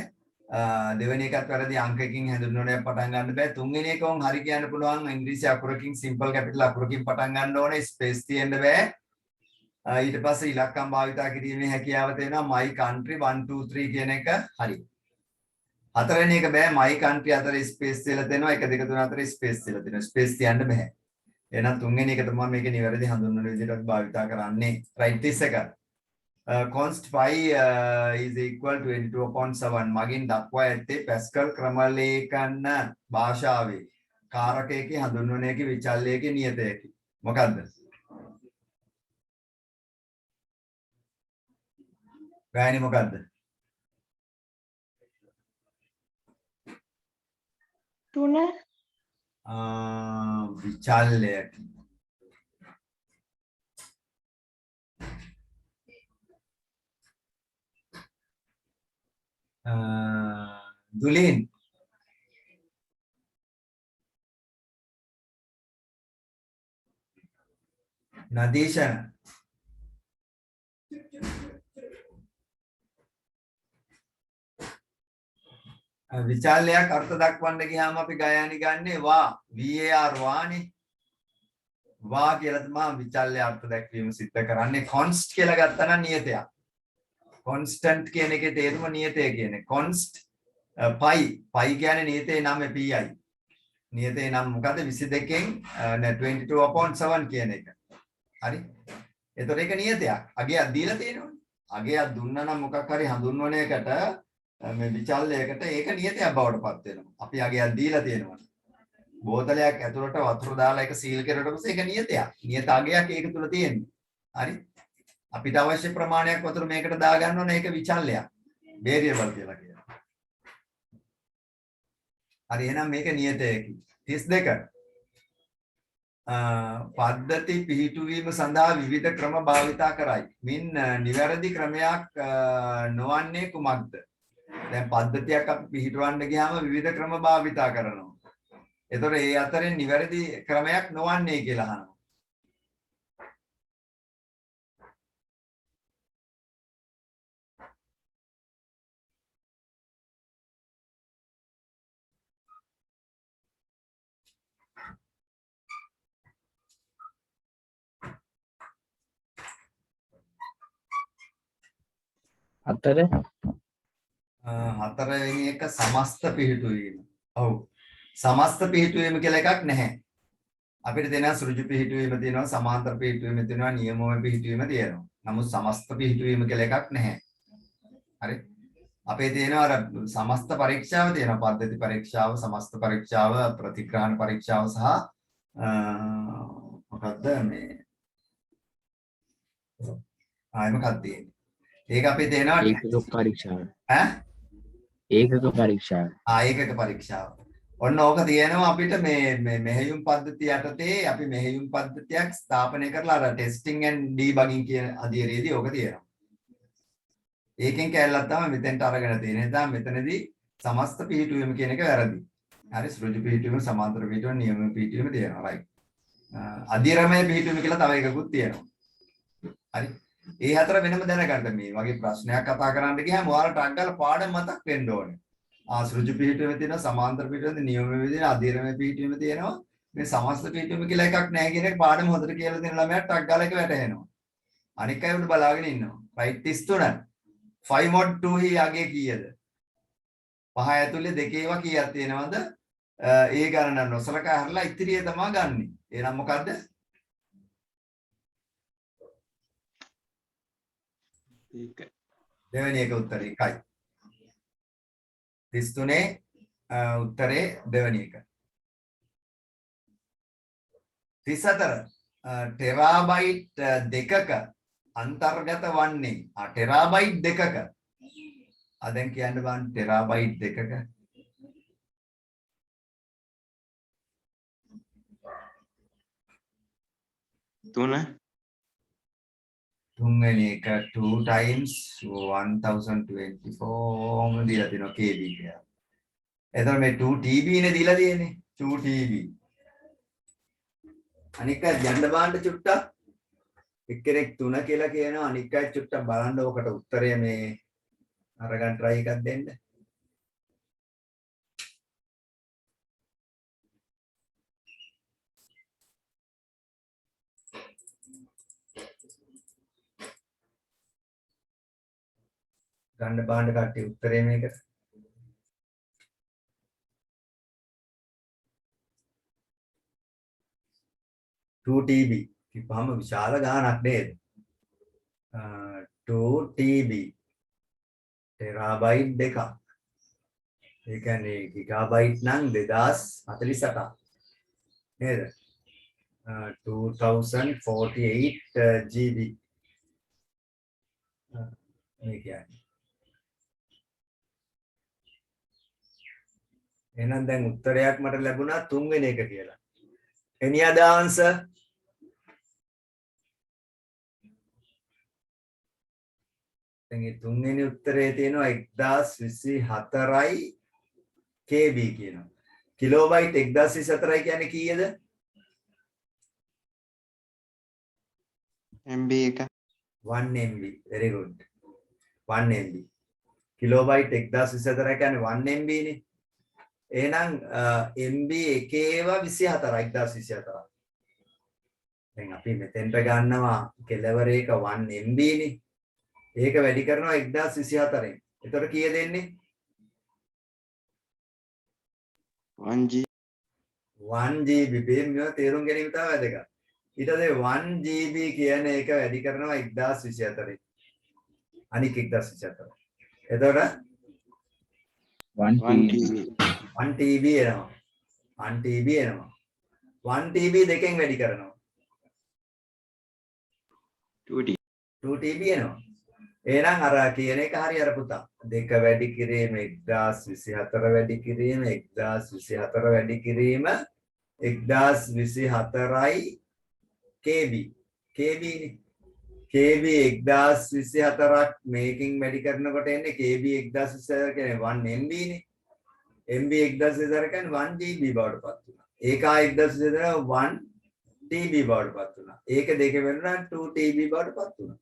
දෙවෙනි එකත් වැරදි අංකකින් හඳුන්වනයක් පටන් ගන්න බෑ. තුන්වෙනි එක වොන් හරි කියන්න පුළුවන් ඉංග්‍රීසි අකුරකින් සිම්පල් කැපිටල් අකුරකින් පටන් ගන්න ඕනේ ස්පේස් තියෙන්න බෑ. ඊට පස්සේ ඉලක්කම් භාවිතා කිරීමේ හැකියාව තියෙනවා my country 1 2 3 කියන එක හරි. හතරවෙනි එක බෑ my country අතර ස්පේස් තියලා දෙනවා 1 2 3 අතර ස්පේස් තියලා දෙනවා ස්පේස් තියන්න බෑ. එහෙනම් තුන්වෙනි එක තමයි මේකේ නිවැරදි හඳුන්වන විදිහට භාවිතා කරන්නේ. right 31. const phi is equal to 22/7 මගින් දක්වා ඇත්තේ පැස්කල් ක්‍රමලේඛන භාෂාවේ කාරකයක හඳුන්වනයක විචල්‍යයක නියතයකි. මොකද්ද? ගායනේ මොකද්ද? 3 විචල්‍යයක දුලින් නදීෂණ විචල්‍යයක් අර්ථ දක්වන්න ගියාම අපි ගයානි ගන්නේ වා var වානේ වා කියලා තමයි විචල්‍ය අර්ථ දැක්වීම සිද්ධ කරන්නේ const කියලා ගත්තා නම් නියතයක් constant කියන එකේ තේරුම නියතය කියන්නේ const pi කියන්නේ නියතේ නම pi නියතේ නම් මොකද 22න් 22/7 කියන එක හරි එතකොට ඒක නියතයක් අගයක් දීලා තියෙනවනේ අගයක් දුන්නා නම් මොකක් හරි හඳුන්වන එකට මේ විචල්‍යයකට ඒක නියතයක් බවට පත් වෙනවා අපි අගයක් දීලා තියෙනවා බෝතලයක් ඇතුළට වතුර දාලා ඒක සීල් කරලා පස්සේ ඒක නියතයක් නියත අගයක් ඒක තුල තියෙන්නේ හරි අපිට අවශ්‍ය ප්‍රමාණයක් වතුර මේකට දා ගන්න ඕනේ ඒක විචල්‍යයක් වේරියබල් කියලා කියනවා හරි එහෙනම් මේක නියතයකි 32 පද්ධති පිහිටුවීම සඳහා විවිධ ක්‍රම භාවිතා කරයි මින් නිවැරදි ක්‍රමයක් නොවන්නේ කුමක්ද දැන් පද්ධතියක් අපි පිහිටවන්න ගියාම විවිධ ක්‍රම භාවිතා කරනවා එතකොට ඒ අතරින් නිවැරදි ක්‍රමයක් නොවන්නේ කියලා අහනවා හතරවෙනි එක සමස්ත පිහිටුවීම. ඔව්. සමස්ත පිහිටුවීම කියලා එකක් නැහැ. අපිට තියෙනවා සෘජු පිහිටුවීම තියෙනවා, සමාන්තර පිහිටුවීම තියෙනවා, නියමෝම පිහිටුවීම තියෙනවා. නමුත් සමස්ත පිහිටුවීම කියලා එකක් නැහැ. හරි. අපේ තියෙනවා අර සමස්ත පරීක්ෂාව තියෙනවා. පද්ධති පරීක්ෂාව, සමස්ත පරීක්ෂාව, ප්‍රතිග්‍රහණ පරීක්ෂාව සහ මොකක්ද මේ මොකක්ද තියෙන්නේ? ඒක අපේ තියෙනවා ඒකක පරීක්ෂාව. ඈ? ඒකක පරීක්ෂාව. ඒකක පරීක්ෂාව. ඔන්න ඕක තියෙනවා අපිට මේ මෙහෙයුම් පද්ධතිය යටතේ අපි මෙහෙයුම් පද්ධතියක් ස්ථාපනය කරලා අර ටෙස්ටිං ඇන්ඩ් ඩීබගින් කියන අධීරයේදී ඕක තියෙනවා. ඒකෙන් කැලලක් තමයි මෙතෙන්ට අරගෙන තියෙන්නේ. දැන් මෙතනදී සමස්ත පිහිටුවීම කියන එක වැරදි. හරි සෘජු පිහිටුවීම, සමාන්තර පිහිටුවීම, නියම පිහිටුවීම තියෙනවා. රයිට්. අධීරමය පිහිටුවීම කියලා තව එකකුත් තියෙනවා. හරි. ඒ හතර වෙනම දැනගන්න මේ වගේ ප්‍රශ්නයක් කතා කරන්න ගියාම ඔයාලට අංගල පාඩම මතක් වෙන්න ඕනේ. සෘජු පිහිටුවීම තියෙනවා, සමාන්තර පිහිටුවීම, නියම පිහිටුවීම, අධීරමය පිහිටුවීම තියෙනවා. මේ සමස්ත පිහිටුවීම කියලා එකක් නැහැ කියන එක පාඩම හොඳට කියලා දෙන ළමයාට අංගල එක වැටහෙනවා. අනික අය උඩ බලාගෙන ඉන්නවා. රයිට් 33. 5 mod 2 හි යගේ කීයද? 5 ඇතුලේ දෙකේව කීයක් තියෙනවද? ඒ ගණන නොසලකා හරලා ඉතිරිය තමයි ගන්නෙ. එහෙනම් මොකද්ද? දෙවෙනි එක උත්තරේ 1යි. 33 උත්තරේ දෙවෙනි එක. 34 ටෙරාබයිට් දෙකක අන්තර්ගත වන්නේ ටෙරාබයිට් දෙකක දැන් කියන්න බලන්න ටෙරාබයිට් දෙකක තුන්වෙනි එක 2 times 1024 දීලා තියෙනවා KB කියලා. එතකොට මේ 2TB නේ දීලා තියෙන්නේ 2TB. අනික යන්න බලන්න චුට්ටක් එක්කෙනෙක් 3 කියලා කියනවා අනික අය චුට්ටක් බලන්න ඕකට උත්තරය මේ අරගන්න try එකක් දෙන්න. ගන්න බාන්න කට්ටිය උත්තරේ මේකට. TB කිව්වම විශාල ගාණක් නේද? 2TB ටෙරාබයිට් දෙකක්. ඒ කියන්නේ ගිගාබයිට් නම් 2048 නේද? 2048 GB මේ කියන්නේ. එහෙනම් දැන් උත්තරයක් මට ලැබුණා 3 වෙනි එක කියලා. Any other answer? දැන් මේ 3 වෙනි උත්තරේ තියෙනවා 1024යි KB කියනවා. කිලෝබයිට් 1024යි කියන්නේ කීයද? MB එක 1 MB. very good. 1 MB. Kilobyte 1024 කියන්නේ 1 MB නේ. එහෙනම් MB එකේව 24යි 1024. දැන් අපි මෙතෙන්ට ගන්නවා කෙලවරේක 1 MB නේ. ඒක වැඩි කරනවා 1024න්. එතකොට කීයද එන්නේ? 1G 1 GB මේව තේරුම් ගැනීම තමයි වැදගත්. ඊට පස්සේ 1 GB කියන එක වැඩි කරනවා 1024න්. අනික 1024. එතකොට 1 1 TB. TB 1 TB එනවා. 1 TB එනවා. 1 TB දෙකෙන් වැඩි කරනවා. 2T 2 TB එනවා. එහෙනම් අර කියන එක හරි අර පුතා. දෙක වැඩි කිරීම 1024 වැඩි කිරීම 1024 වැඩි කිරීම 1024යි KB. KB නේ. KB 1024ක් මේකින් වැඩි කරනකොට එන්නේ KB 1024 කියන්නේ 1 MB නේ. MB 1024 කියන්නේ 1 GB බවට පත් වුණා. ඒක 1024 1 TB බවට පත් වුණා. ඒක දෙක වෙනුනා 2 TB බවට පත් වුණා.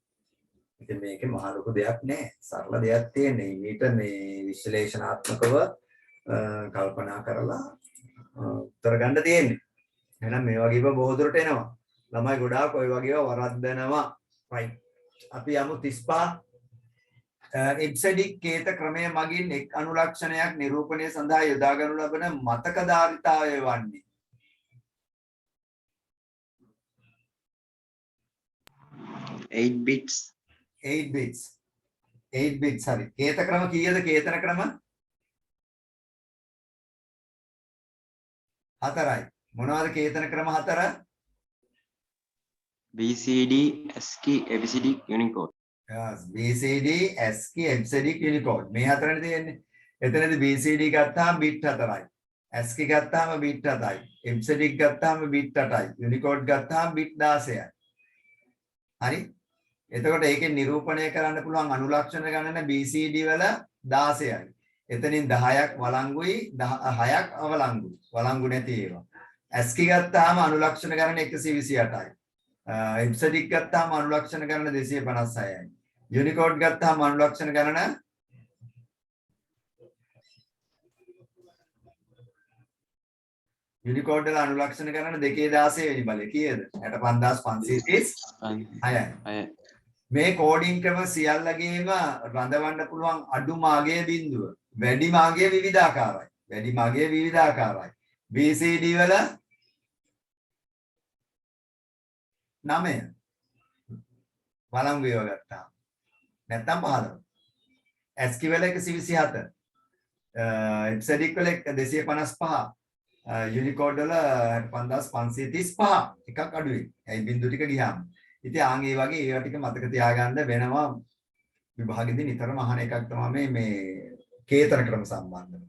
ඉතින් මේකේ මහ ලොකු දෙයක් නෑ. සරල දෙයක් තියෙන්නේ. ඊට මේ විශ්ලේෂණාත්මකව කල්පනා කරලා උත්තර ගන්න තියෙන්නේ. එහෙනම් මේ වගේම බොහෝ දුරට එනවා. ළමයි ගොඩාක් ওই වගේව වරද්දනවා. right. අපි යමු 35 එබ්සෙඩික් කේත ක්‍රමය මගින් එක් අනුලක්ෂණයක් නිරූපණය සඳහා යොදා ගනු ලබන මතකධාරිතාවය වන්නේ 8 bits 8 bits 8 bits හරි. කේත ක්‍රම කීයද? කේතන ක්‍රම 4යි. මොනවද කේතන ක්‍රම 4? BCD ASCII ABCD Unicode yes BCD ASCII ABCD Unicode මේ හතරනේ තියෙන්නේ. එතනදී BCD ගත්තාම bit 4යි. ASCII ගත්තාම bit 7යි. ABCD ගත්තාම bit 8යි. Unicode ගත්තාම bit 16යි. හරි? එතකොට ඒකෙන් නිරූපණය කරන්න පුළුවන් අනුලක්ෂණ ගණන BCD වල 16යි. එතනින් 10ක් වළංගුයි 6ක් අවලංගුයි. වළංගු නැති ඒවා. ASCII ගත්තාම අනුලක්ෂණ ගණන 128යි. එබ්සඩික් ගත්තාම අනුලක්ෂණ ගණන 256යි. යුනිකෝඩ් ගත්තාම අනුලක්ෂණ ගණන යුනිකෝඩ් වල අනුලක්ෂණ ගණන 216 වෙනි බලය කීයද? 65536යි. මේ කෝඩින් ක්‍රම සියල්ලගේම රඳවන්න පුළුවන් අඩුම අගය බිඳුව වැඩිම අගය විවිධාකාරයි. වැඩිම අගය විවිධාකාරයි. BCD වල 9 වළංගු ඒවා ගත්තා. නැත්තම් 15. ASCII වල 127. එබ්සඩික් වල 255. යුනිකෝඩ් වල 5535 එකක් අඩුයි. ඒ බිඳු ටික ගියාම. ඉතින් ආන් ඒ වගේ ඒවා ටික මතක තියාගන්න වෙනවා. විභාගෙදී නිතරම අහන එකක් තමයි මේ කේතන ක්‍රම සම්බන්ධව.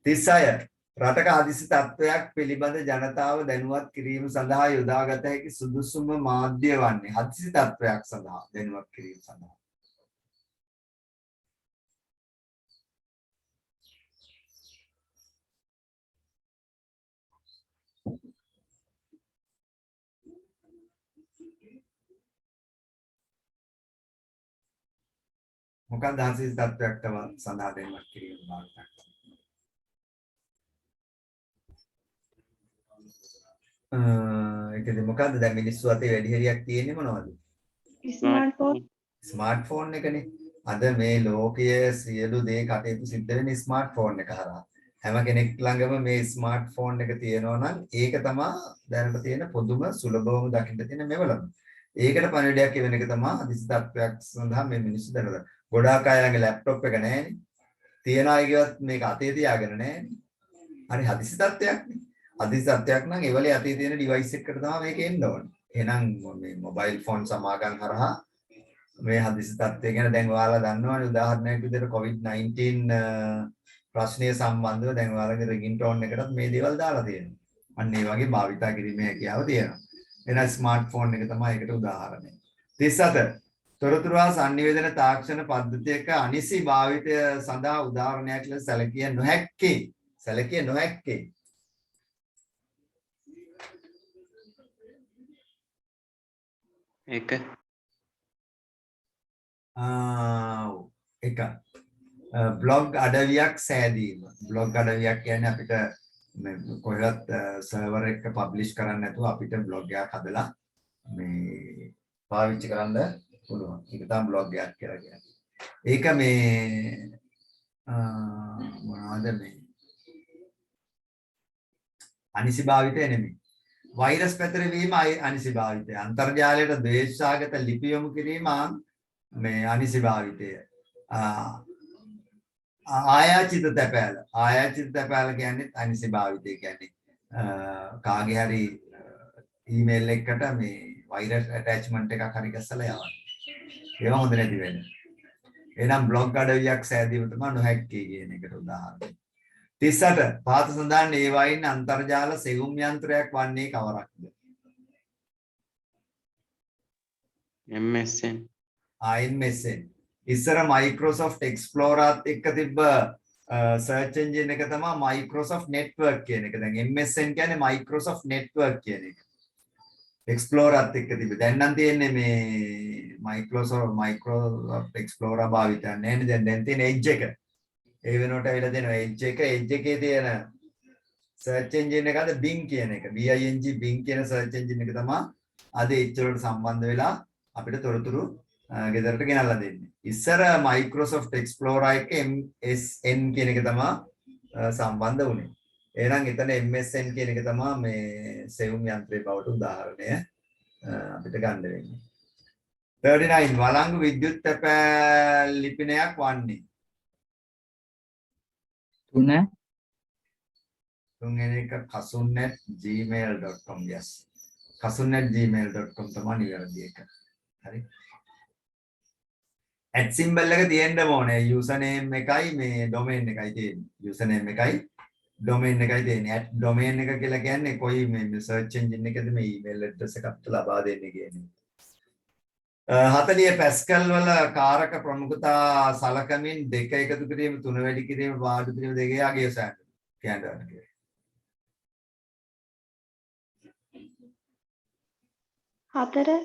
36 රටක හදිසි තත්ත්වයක් පිළිබඳ ජනතාව දැනුවත් කිරීම සඳහා යොදාගත හැකි සුදුසුම මාධ්‍ය වන්නේ හදිසි තත්ත්වයක් සඳහා දැනුවත් කිරීම සඳහා මොකක්ද හදිසි තත්ත්වයක් සඳහා දැනුවත් කිරීම මාධ්‍යයක් ඒකද මොකද්ද දැන් මිනිස්සු අතේ වැඩි හරියක් තියෙන්නේ මොනවද? ස්මාර්ට්ෆෝන් ස්මාර්ට්ෆෝන් එකනේ. අද මේ ලෝකයේ සියලු දේ කටයුතු සිද්ධ වෙන්නේ ස්මාර්ට්ෆෝන් එක හරහා. හැම කෙනෙක් ළඟම මේ ස්මාර්ට්ෆෝන් එක තියෙනවා නම් ඒක තමයි දැනට තියෙන පොදුම සුලභවම දකින්න තියෙන මෙවලම. ඒකට පණිවිඩයක් කියවෙන එක තමයි හදිසි තත්ත්වයක් සඳහා මේ මිනිස්සු දැනගන්න. ගොඩාක් අය ළඟ ලැප්ටොප් එක නැහැනේ. තියන අයගේවත් මේක අතේ තියාගෙන නැහැනේ. හරි හදිසි තත්ත්වයක්නේ. හදිසි තත්ත්වයක් නම් ඒවලේ අතේ තියෙන ඩිවයිස් එකකට තමයි මේක එන්න ඕනේ. එහෙනම් මේ මොබයිල් ෆෝන් සමාගම් හරහා මේ හදිසි තත්ත්වය ගැන දැන් ඔයාලා දන්නවනේ උදාහරණයක් විදිහට COVID-19 ප්‍රශ්නය සම්බන්ධව දැන් ඔයාලගේ රින්ග්ටෝන් එකටත් මේ දේවල් දාලා තියෙනවා. අන්න ඒ වගේ භාවිතා කිරීමේ හැකියාව තියෙනවා. එහෙනම් ස්මාර්ට්ෆෝන් එක තමයි ඒකට උදාහරණය. 37 තොරතුරු හා sannivedana තාක්ෂණ පද්ධතියක අනිසි භාවිතය සඳහා උදාහරණයක් ලෙස සැලකිය නොහැක්කේ එක බ්ලොග් අඩවියක් සෑදීම. බ්ලොග් අඩවියක් කියන්නේ අපිට මේ කොහෙවත් සර්වර් එක පබ්ලිෂ් කරන්න නැතුව අපිට බ්ලොග් එකක් හදලා මේ පාවිච්චි කරන්න පුළුවන්. ඒක තමයි බ්ලොග් එකක් කියලා කියන්නේ. ඒක මේ මොනවද මේ අනිසි භාවිතය නෙමෙයි. වෛරස් පැතිරවීම අනිසි භාවිතය. අන්තර්ජාලයට ද්වේෂාගත ලිපි යොමු කිරීම මේ අනිසි භාවිතය. ආයාචිත තැපෑල. ආයාචිත තැපෑල කියන්නේ අනිසි භාවිතය කියන්නේ කාගේ හරි ඊමේල් එකකට මේ වෛරස් ඇටැච්මන්ට් එකක් හරි ගැස්සලා යවන්න. ඒවා හොඳ නැති වෙන්නේ. එහෙනම් බ්ලොග් අඩවියක් සෑදීම තමයි නොහැක්කේ කියන එකට උදාහරණයක්. 38 පාත සඳහන් ඒ වයින් අන්තර්ජාල සෙවුම් යන්ත්‍රයක් වන්නේ කවරක්ද? MSN. MSN. ඉස්සර Microsoft Explorer එක්ක තිබ්බ search engine එක තමයි Microsoft Network කියන එක. දැන් MSN කියන්නේ Microsoft Network කියන එක. Explorer එක්ක තිබ්බ. දැන් නම් තියෙන්නේ මේ Microsoft Explorer භාවිතය නැහැ නේද? දැන් තියෙන Edge එක. ඒ වෙනකොට ඇවිල්ලා තියෙනවා Edge එක. Edge එකේ තියෙන search engine එකද Bing කියන එක. Bing කියන search engine එක තමයි අද Edge වලට සම්බන්ධ වෙලා අපිට තොරතුරු ගෙදරට ගෙනල්ලා දෙන්නේ. ඉස්සර Microsoft Explorer එක MSN කියන එක තමයි සම්බන්ධ වුණේ. එහෙනම් එතන MSN කියන එක තමයි මේ සෙවුම් යන්ත්‍රයේ බවට උදාහරණය අපිට ගන්න වෙන්නේ. 39 වළංගු විද්‍යුත් තැපෑල් ලිපිනයක් වන්නේ. තුන්වෙනි එක kasun@gmail.com. yes. kasun@gmail.com තමයි නිවැරදි එක. හරි. at symbol එක තියෙන්න ඕනේ. username එකයි මේ domain එකයි තියෙන්නේ. username එකයි domain එකයි තියෙන්නේ. at domain එක කියලා කියන්නේ කොයි මේ search engine එකද මේ email address එකක් ලබා දෙන්නේ කියන්නේ. 40 පැස්කල් වල කාරක ප්‍රමුඛතා සලකමින් 2 එකතු කිරීම 3 වැඩි කිරීම පාඩු කිරීම දෙකේ අගය සෑහන කියන්නේ. 4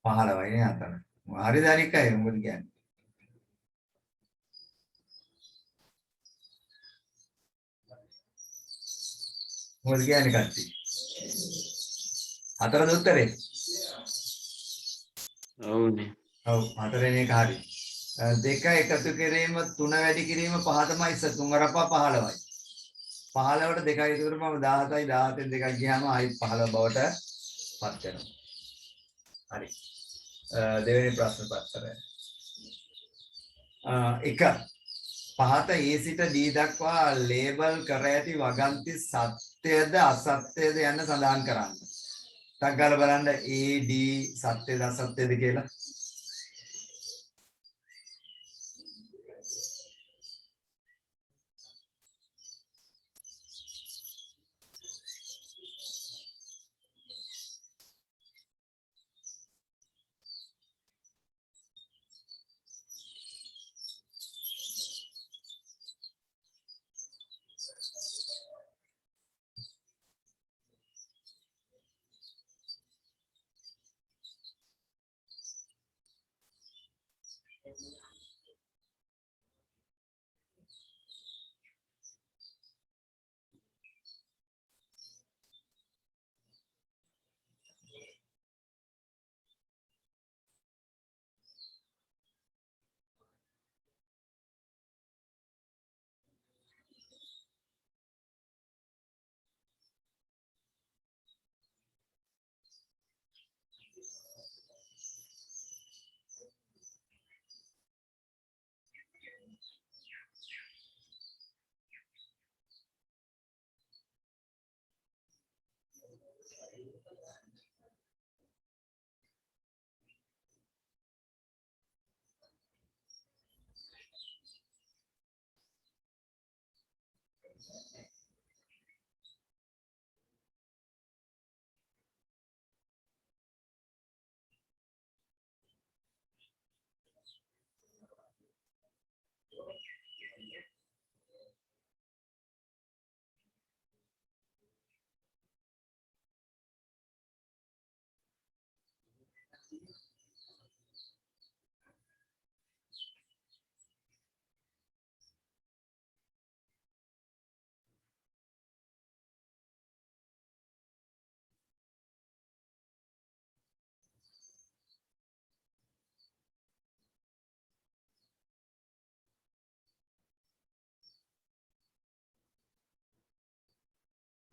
15යි නේ 4. හරි දනිකයි මොකද කියන්නේ. මොකද කියන්නේ කට්ටිය. 4 උත්තරේ. ඔව්නේ. ඔව් 4 වෙනි එක හරි. 2 එකතු කිරීම 3 වැඩි කිරීම 5 තමයි 3 රපා 15යි. 15ට 2යි එකතු කරපුවම 17යි 17න් 2ක් ගියාම ආයි 15 බවට පත් වෙනවා. හරි. දෙවෙනි ප්‍රශ්න පත්‍රය. 1 පහත A සිට D දක්වා ලේබල් කර ඇති වගන්ති සත්‍යද අසත්‍යද යන්න සඳහන් කරන්න. ටක් ගාලා බලන්න A D සත්‍යද අසත්‍යද කියලා.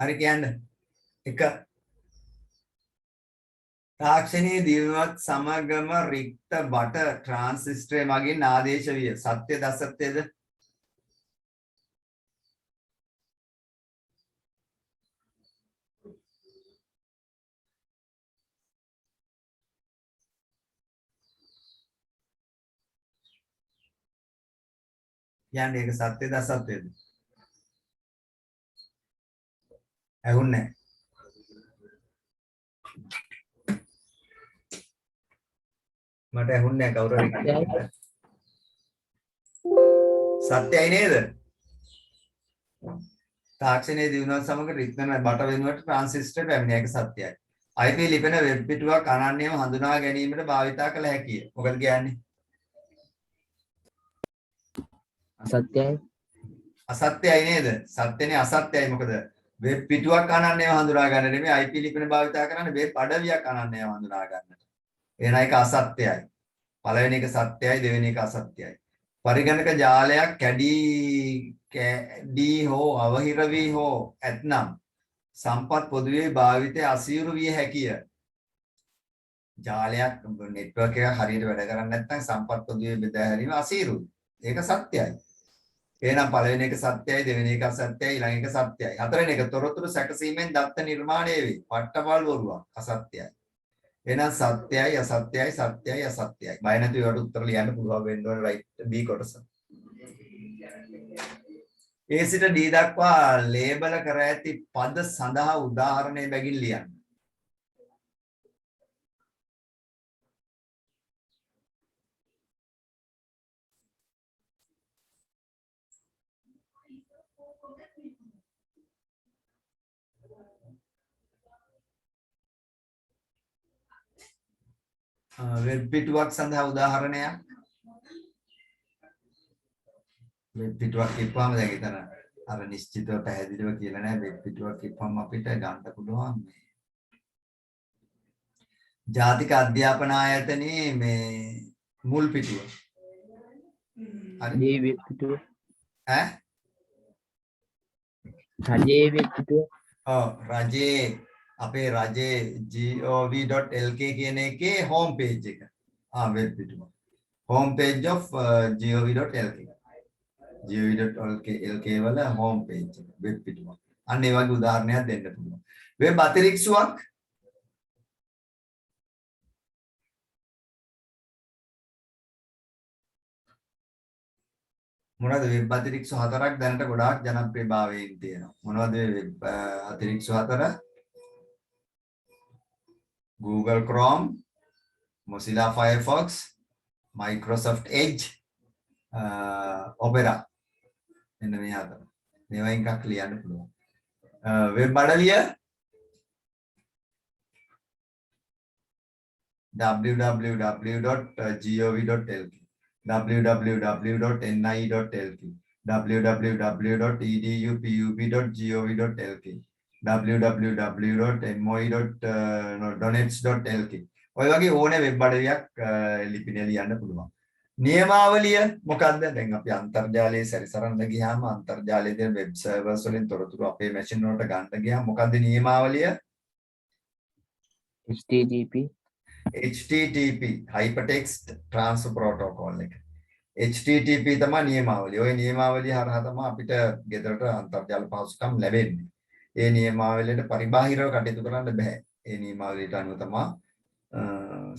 හරි කියන්න. එක තාක්ෂණයේ දියුණුවත් සමගම රික්ත බට ට්‍රාන්සිස්ටරය මගින් ආදේශ විය. සත්‍යද අසත්‍යද? කියන්නේ ඒක සත්‍යද අසත්‍යද? ඇහුන්නේ නැහැ. මට ඇහුන්නේ නැහැ කවුරු හරි කියන්නේ. සත්‍යයි නේද? තාක්ෂණයේ දියුණුවත් සමග රික්තන බට වෙනුවට ට්‍රාන්සිස්ටර් පැමිණිය. ඒක සත්‍යයි. IP ලිපෙන වෙබ් පිටුවක් අනන්‍යව හඳුනා ගැනීමට භාවිතා කළ හැකිය. මොකද කියන්නේ? අසත්‍යයි. අසත්‍යයි නේද? සත්‍යනේ අසත්‍යයි. මොකද වෙබ් පිටුවක් අනන්‍යව හඳුනා ගන්න නෙමෙයි IP ලිපෙන භාවිතා කරන්නේ වෙබ් අඩවියක් අනන්‍යව හඳුනා ගන්නට. එහෙනම් ඒක අසත්‍යයි. පළවෙනි එක සත්‍යයි, දෙවෙනි එක අසත්‍යයි. පරිගණක ජාලයක් කැඩී හෝ අවහිර වී හෝ ඇතනම් සම්පත් පොදුවේ භාවිතය අසීරු විය හැකිය. ජාලයක් නෙට්වර්ක් එක හරියට වැඩ කරන්නේ නැත්නම් සම්පත් පොදුවේ බෙදා හැරීම අසීරුයි. ඒක සත්‍යයි. එහෙනම් පළවෙනි එක සත්‍යයි, දෙවෙනි එක අසත්‍යයි, ඊළඟ එක සත්‍යයි. හතරවෙනි එක තොරතුරු සැකසීමෙන් දත්ත නිර්මාණය වේ. පට්ටපල් බොරුවක් අසත්‍යයි. එහෙනම් සත්‍යයි අසත්‍යයි සත්‍යයි අසත්‍යයි. බය නැතුව ඒවට උත්තර ලියන්න පුළුවන් වෙන්න ඕනේ රයිට් B කොටස. A සිට D දක්වා ලේබල් කර ඇති පද සඳහා උදාහරණය බැගින් ලියන්න. වෙබ් පිටුවක් සඳහා උදාහරණයක්. වෙබ් පිටුවක් කියපුවාම දැන් එතන අර නිශ්චිතව පැහැදිලිව කියලා නැහැ. වෙබ් පිටුවක් කියපුවාම අපිට ගන්න පුළුවන් මේ ජාතික අධ්‍යාපන ආයතනයේ මේ මුල් පිටුව. හරි. මේ වෙබ් පිටුව. ඈ? රජයේ වෙබ් පිටුව. ඔව් රජයේ අපේ රජයේ gov.lk කියන එකේ home page එක. වෙබ් පිටුව. home page of gov.lk. gov.lk වල home page එක වෙබ් පිටුව. අන්න ඒ වගේ උදාහරණයක් දෙන්න පුළුවන්. වෙබ් අතිරික්ෂයක් මොනවද වෙබ් අතිරික්ෂ හතරක් දැනට ගොඩාක් ජනප්‍රියභාවයෙන් තියෙනවා. මොනවද වෙබ් අතිරික්ෂ හතර? Google Chrome, Mozilla Firefox, Microsoft Edge, Opera. මෙන්න මේ හතර. මේවා එකක් ලියන්න පුළුවන්. වෙබ් අඩවිය www.gov.lk, www.ni.lk, www.edupub.gov.lk, www.moi.donets.lk. ඔය වගේ ඕනේ වෙබ් අඩවියක් ලිපිනේ ලියන්න පුළුවන්. නියමාවලිය මොකක්ද? දැන් අපි අන්තර්ජාලයේ සැරිසරන්න ගියාම අන්තර්ජාලයේ තියෙන වෙබ් සර්වර්ස් වලින් තොරතුරු අපේ මැෂින් වලට ගන්න ගියාම මොකක්ද නියමාවලිය? HTTP Hypertext Transfer Protocol එක. HTTP තමයි නියමාවලිය. ওই නියමාවලිය හරහා තමයි අපිට ගෙදරට අන්තර්ජාල පහසුකම් ලැබෙන්නේ. ඒ නියමාවලියට පරිබාහිරව කටයුතු කරන්න බෑ. ඒ නියමාවලියට අනුව තමයි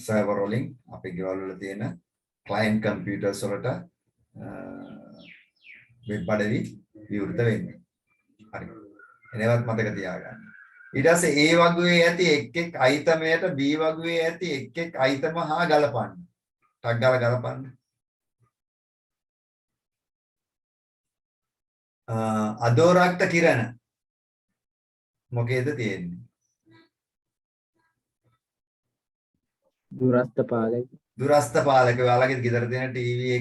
සර්වර් වලින් අපේ ගෙවල් වල තියෙන ක්ලයන්ට් කම්පියුටර්ස් වලට වෙබ් අඩවි විවෘත වෙන්නේ. හරි. එනවත් මතක තියාගන්න. ඊට පස්සේ A වගුවේ ඇති එක් එක් අයිතමයට B වගුවේ ඇති එක් එක් අයිතම හා ගලපන්න. ටක් ගාලා ගලපන්න. අදෝරක්ත කිරණ මොකේද තියෙන්නේ? දුරස්ත පාලක. දුරස්ත පාලක. ඔයාලගේ ගෙදර තියෙන ටීවී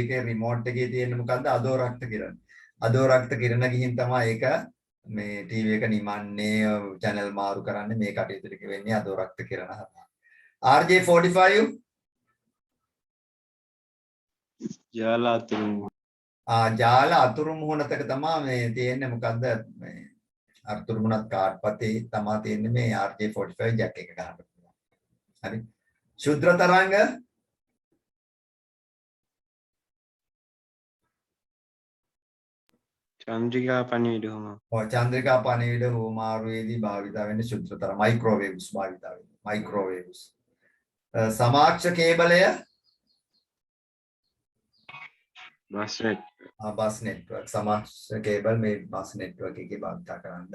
එකේ රිමෝට් එකේ තියෙන මොකද්ද? අදෝරක්ත කිරණ. අදෝරක්ත කිරණ ගිහින් තමයි ඒක මේ ටීවී එක නිමන්නේ channel මාරු කරන්නේ මේ කටයුතු ටික වෙන්නේ අදෝරක්ත කිරණ හරහා. RJ45 ජාල අතුරුම. ජාල අතුරු මුහුණතක තමයි මේ තියෙන්නේ මොකද්ද මේ අර තුරුමුණත් කාඩ් පතේ තමා තියෙන්නේ මේ RJ45 ජැක් එක ගන්න පුළුවන්. හරි. ශුද්‍ර තරංග චන්ද්‍රිකා පණිවිඩ හොම. චන්ද්‍රිකා පණිවිඩ හෝමාරුවේදී භාවිත වෙන්නේ ශුද්‍ර තරංග මයික්‍රෝවේව්ස් භාවිත වෙන්නේ. මයික්‍රෝවේව්ස්. සමාක්ෂ කේබලය බස් රෙට්. බස් නෙට්වර්ක් සමාක්ෂ කේබල් මේ බස් නෙට්වර්ක් එකේ භාවිත කරන්න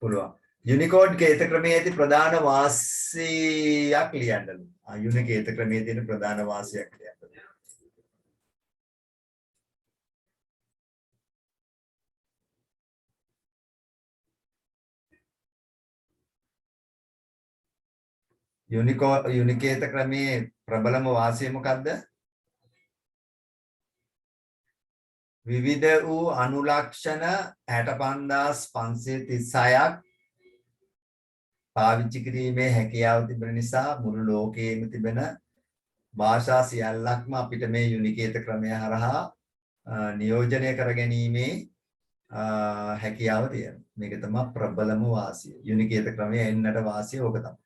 පුළුවන්. යුනිකෝඩ් කේත ක්‍රමයේ ඇති ප්‍රධාන වාසියක් ලියන්නලු. යුනිකේත ක්‍රමයේ තියෙන ප්‍රධාන වාසියක් ලියන්න. යුනිකේත ක්‍රමයේ ප්‍රබලම වාසිය මොකද්ද? විවිධ වූ අනුලක්ෂණ 65536ක් පාවිච්චි කිරීමේ හැකියාව තිබෙන නිසා මුළු ලෝකයේම තිබෙන භාෂා සියල්ලක්ම අපිට මේ යුනිකේත ක්‍රමය හරහා නියෝජනය කරගැනීමේ හැකියාව තියෙනවා. මේක තමයි ප්‍රබලම වාසිය. යුනිකේත ක්‍රමය එන්නට වාසිය ඕක තමයි.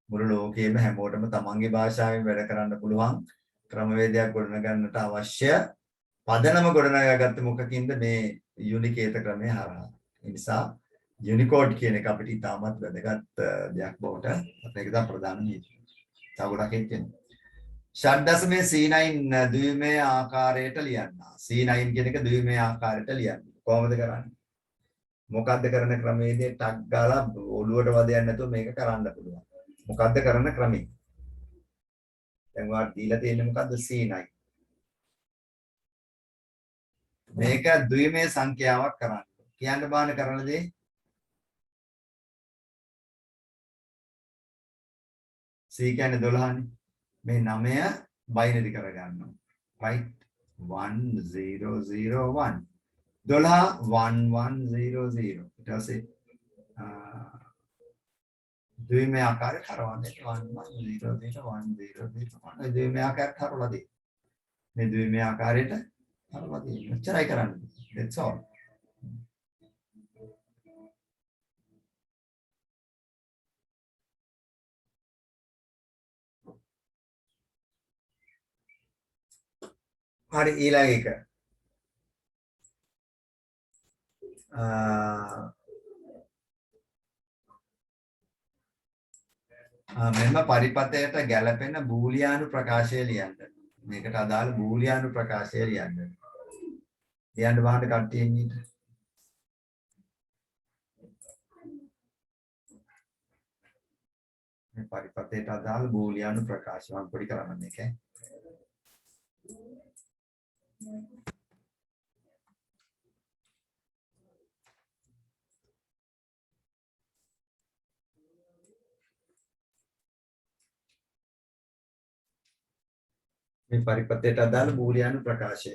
මුළු ලෝකයේම හැමෝටම තමන්ගේ භාෂාවෙන් වැඩ කරන්න පුළුවන් ක්‍රමවේදයක් ගොඩනගන්නට අවශ්‍ය පදනම ගොඩනගාගත්තේ මොකකින්ද මේ යුනිකේත ක්‍රමය හරහා. ඒ නිසා යුනිකෝඩ් කියන එක අපිට ඉතාමත් වැදගත් දෙයක් බවට මේක තමයි ප්‍රධාන හේතුව. තව ගොඩක් හිටින්නේ. ෂඩ්දශමයේ C9 ද්විමය ආකාරයට ලියන්න. C9 කියන එක ද්විමය ආකාරයට ලියන්න. කොහොමද කරන්නේ? මොකද්ද කරන ක්‍රමයේදී ටක් ගාලා ඔළුවට වදයක් නැතුව මේක කරන්න පුළුවන්. මොකද්ද කරන ක්‍රමය? දැන් ඔයාලට දීලා තියෙන්නේ මොකද්ද? C9. මේක ද්විමය සංඛ්‍යාවක් කරන්න. කියන්න බාන කරන දේ C කියන්නේ 12නේ. මේ 9 බයිනරි කරගන්නවා. right 1001 12 1100 ඊට පස්සේ ද්විමය ආකාරයට හරවන්නේ 1100 ද්විමය ආකාරයට හරවලා දෙන්න. මේ ද්විමය ආකාරයට හරවලා දෙන්න. එච්චරයි කරන්නේ. that's all. හරි ඊළඟ එක. මෙන්න පරිපතයට ගැලපෙන බූලියානු ප්‍රකාශය ලියන්න. මේකට අදාළ බූලියානු ප්‍රකාශය ලියන්න. ලියන්න බාන්න කට්ටියෙන් ඊට. මේ පරිපතයට අදාළ බූලියානු ප්‍රකාශය මම පොඩි කරන්න මේක. මේ පරිපතයට අදාළ බූලියානු ප්‍රකාශය.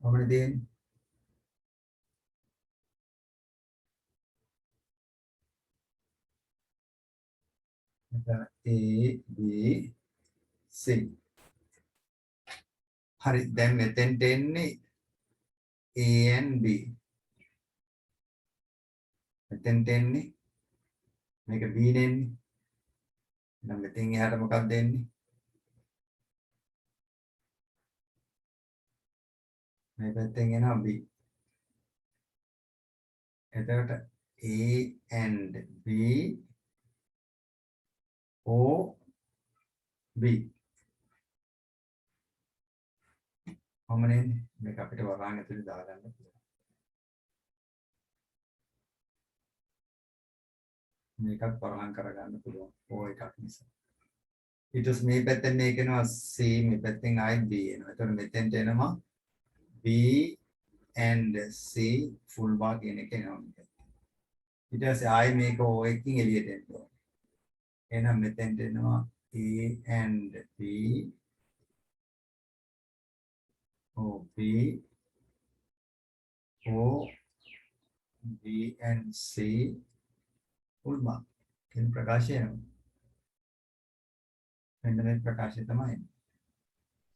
මොකද දෙන්නේ? A B C. හරි දැන් මෙතෙන්ට එන්නේ A and B. මෙතෙන්ට එන්නේ මේක B නෙන්නේ. එහෙනම් මෙතෙන් එහාට මොකක්ද එන්නේ? මේ පැත්තෙන් එනවා B. එතකොට A and B O B. කොහොමනේ මේක අපිට වරහන් ඇතුලේ දාගන්න පුළුවන්. මේකත් වරහන් කරගන්න පුළුවන්. O එකක් නිසා. ඊට පස්සේ මේ පැත්තෙන් මේක එනවා C මේ පැත්තෙන් ආයෙත් B එනවා. එතකොට මෙතෙන්ට එනවා B and C full bar කියන එක එනවා. ඊට පස්සේ ආයෙ මේක O එකකින් එළියට එන්න ඕනේ. එහෙනම් මෙතෙන්ට එනවා A and B O B O B and C full bar කියන ප්‍රකාශය එනවා. මෙන්න මේ ප්‍රකාශය තමයි.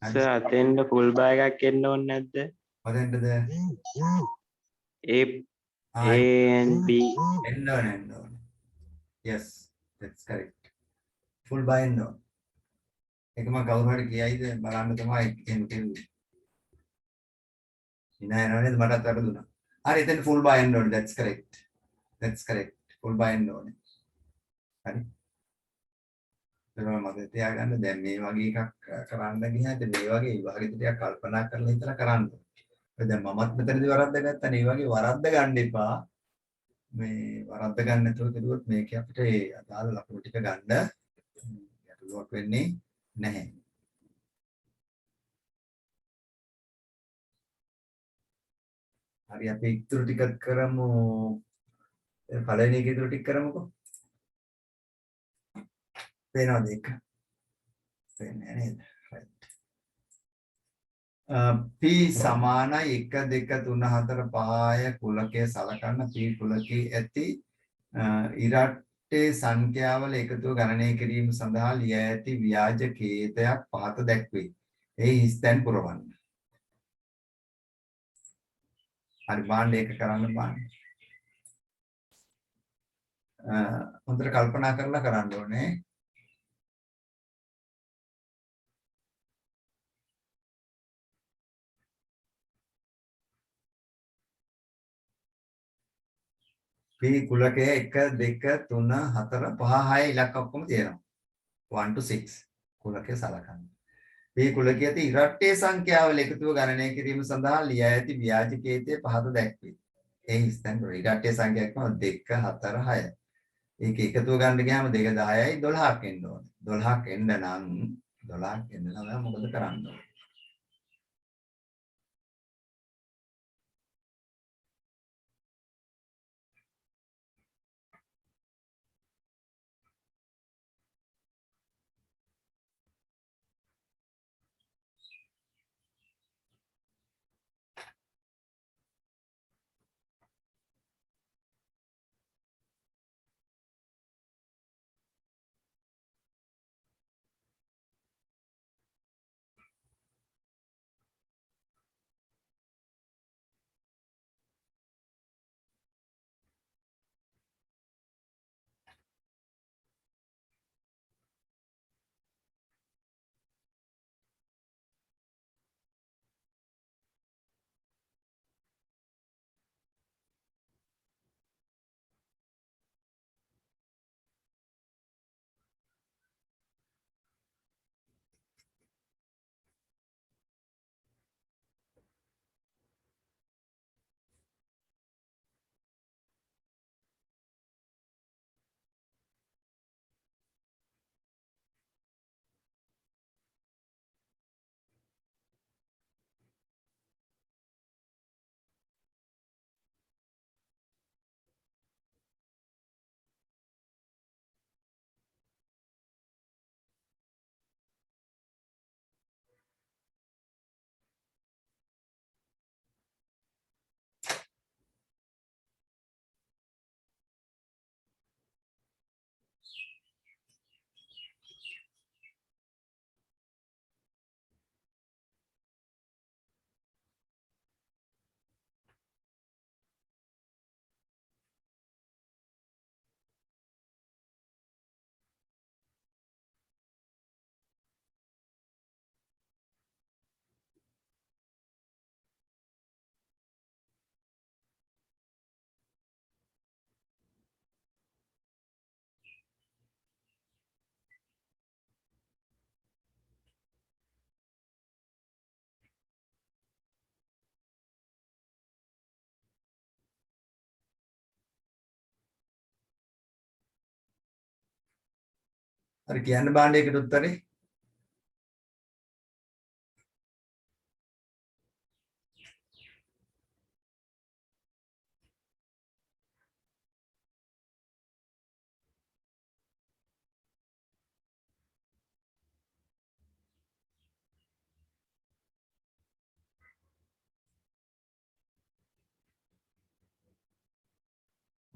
සර් අතෙන්ද ෆුල් බා එකක් එන්න ඕනේ නැද්ද? කොතෙන්ද? A and B එන්න ඕනේ. Yes, that's correct. full buy එන්න ඕනේ. ඒක මම කවුරු හරි කියයිද බලන්න තමයි එහෙම කෙරුවේ. ඉනා නේද මටත් වැරදුනා. හරි එතෙන් full buy එන්න ඕනේ. That's correct. That's correct. full buy එන්න ඕනේ. හරි. ඒක මම තියාගන්න දැන් මේ වගේ එකක් කරන්න ගියාද මේ වගේ විභාගෙට ටිකක් කල්පනා කරලා හිතලා කරන්න. දැන් මමත් මෙතනදී වරද්ද ගත්තා නේ. වගේ වරද්ද ගන්න එපා. මේ වරද්ද ගන්න නැතුව කරුවොත් මේක අපිට ඒ අදාළ ලකුණු ටික ගන්න ගැටලුවක් වෙන්නේ නැහැ. හරි අපි ඉතුරු ටික කරමු. පළවෙනි එක ඉතුරු ටික කරමුකෝ. පේනවද ඒක? පේන්නේ නේද? right. P සමානයි 1 2 3 4 5 කුලකයේ සලකන්න P කුලකයේ ඇති ඉරට්ටේ සංඛ්‍යාවල එකතුව ගණනය කිරීම සඳහා ලියා ඇති ව්‍යාජ කේතයක් පහත දැක්වේ. ඒ හිස්තැන් පුරවන්න. හරි බාන්න ඒක කරන්න බාන්න. හොඳට කල්පනා කරලා කරන්න ඕනේ. P කුලකයේ 1 2 3 4 5 6 ඉලක්ක ඔක්කොම තියෙනවා. 1 to 6 කුලකයේ සලකන්න. P කුලකයේ ඇති ඉරට්ටේ සංඛ්‍යාවල එකතුව ගණනය කිරීම සඳහා ලියා ඇති ව්‍යාජ කේතය පහත දැක්වේ. ඒ හිස්තැන් ඉරට්ටේ සංඛ්‍යාවක් තමයි 2 4 6. ඒක එකතුව ගන්න ගියාම 2 10යි 12ක් එන්න ඕනේ. 12ක් එන්න නම් මොකද කරන්න ඕනේ? හරි කියන්න බාන්න ඒකට උත්තරේ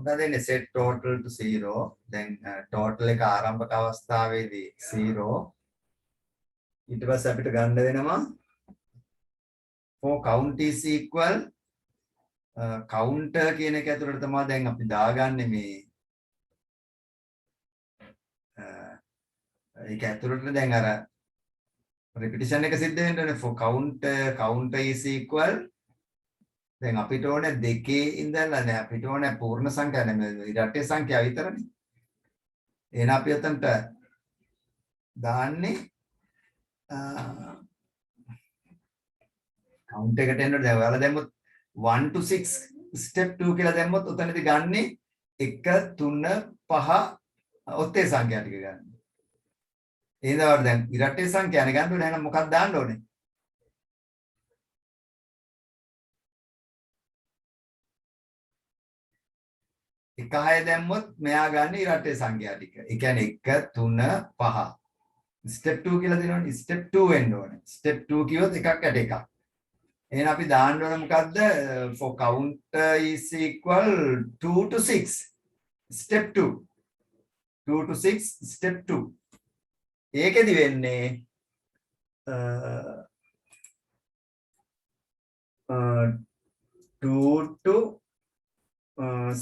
මොකද එන්නේ set total to 0. දැන් total එක ආරම්භක අවස්ථාවේදී 0. ඊට පස්සේ අපිට ගන්න වෙනවා for count is equal counter කියන එක ඇතුළට තමයි දැන් අපි දාගන්නේ මේ ඒක ඇතුළට දැන් අර repetition එක සිද්ධ වෙන්න ඕනේ for counter is equal දැන් අපිට ඕනේ දෙකේ ඉඳලා නෑ අපිට ඕනේ පූර්ණ සංඛ්‍යා නෙමෙයි ඉරට්ටේ සංඛ්‍යා විතරනේ එහෙනම් අපි උතන්ට දාන්නේ count එකට එන්න දැන් ඔයාලා දැම්මොත් 1 to 6 step 2 කියලා දැම්මොත් උතනදී ගන්නේ 1 3 5 ඔත්තේ සංඛ්‍යා ටික ගන්න. එහෙනම් දැන් ඉරට්ටේ සංඛ්‍යානේ ගන්න ඕනේ එහෙනම් මොකක්ද දාන්න ඕනේ? එක 6 දැම්මොත් මෙයා ගන්න ඉරට්ටේ සංඛ්‍යා ටික. ඒ කියන්නේ 1 3 5. step 2 කියලා දෙනවනේ step 2 වෙන්න ඕනේ. step 2 කිව්වොත් එකක් යට එකක්. එහෙනම් අපි දාන්න ඕන මොකද්ද for counter is equal 2 to 6 step 2 2 to 6 step 2 ඒකෙදි වෙන්නේ 2 to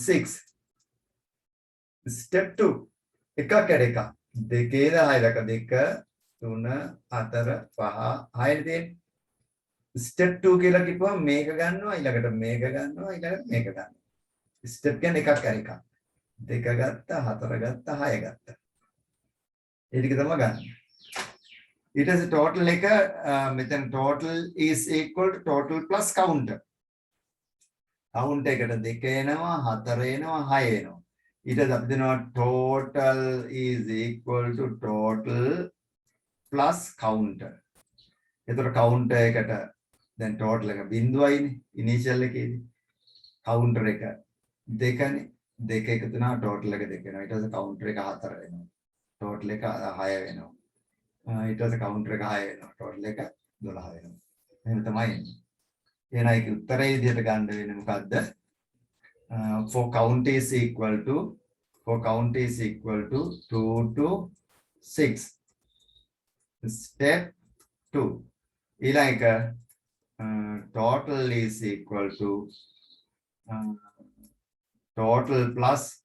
6 step 2 එකක් යට එකක් දෙකේ 6 දක 2 3 4 5 6 නේ step 2 කියලා කිව්වම මේක ගන්නවා ඊළඟට මේක ගන්නවා ඊළඟට මේක ගන්නවා step කියන්නේ එකක් හරි එකක් දෙක ගත්තා හතර ගත්තා හය ගත්තා ඒ ටික තමයි ගන්න ඊට පස්සේ total එක මෙතන total is equal to total plus counter count එකට දෙක එනවා හතර එනවා හය එනවා ඊට පස්සේ අපි දෙනවා total is equal to total plus counter එතකොට counter එකට දැන් total එක බිඳුවයිනේ initial එකේදී counter එක දෙකනේ දෙක එකතු වෙනවා total එක දෙක වෙනවා ඊට පස්සේ counter එක 4 වෙනවා total එක 6 වෙනවා ඊට පස්සේ counter එක 6 වෙනවා total එක 12 වෙනවා එහෙම තමයි එන්නේ එහෙනම් ඒක උත්තරේ විදිහට ගන්න වෙන්නේ මොකද්ද for count is equal to 2 to 6 step 2 ඊළඟ එක total is equal to total plus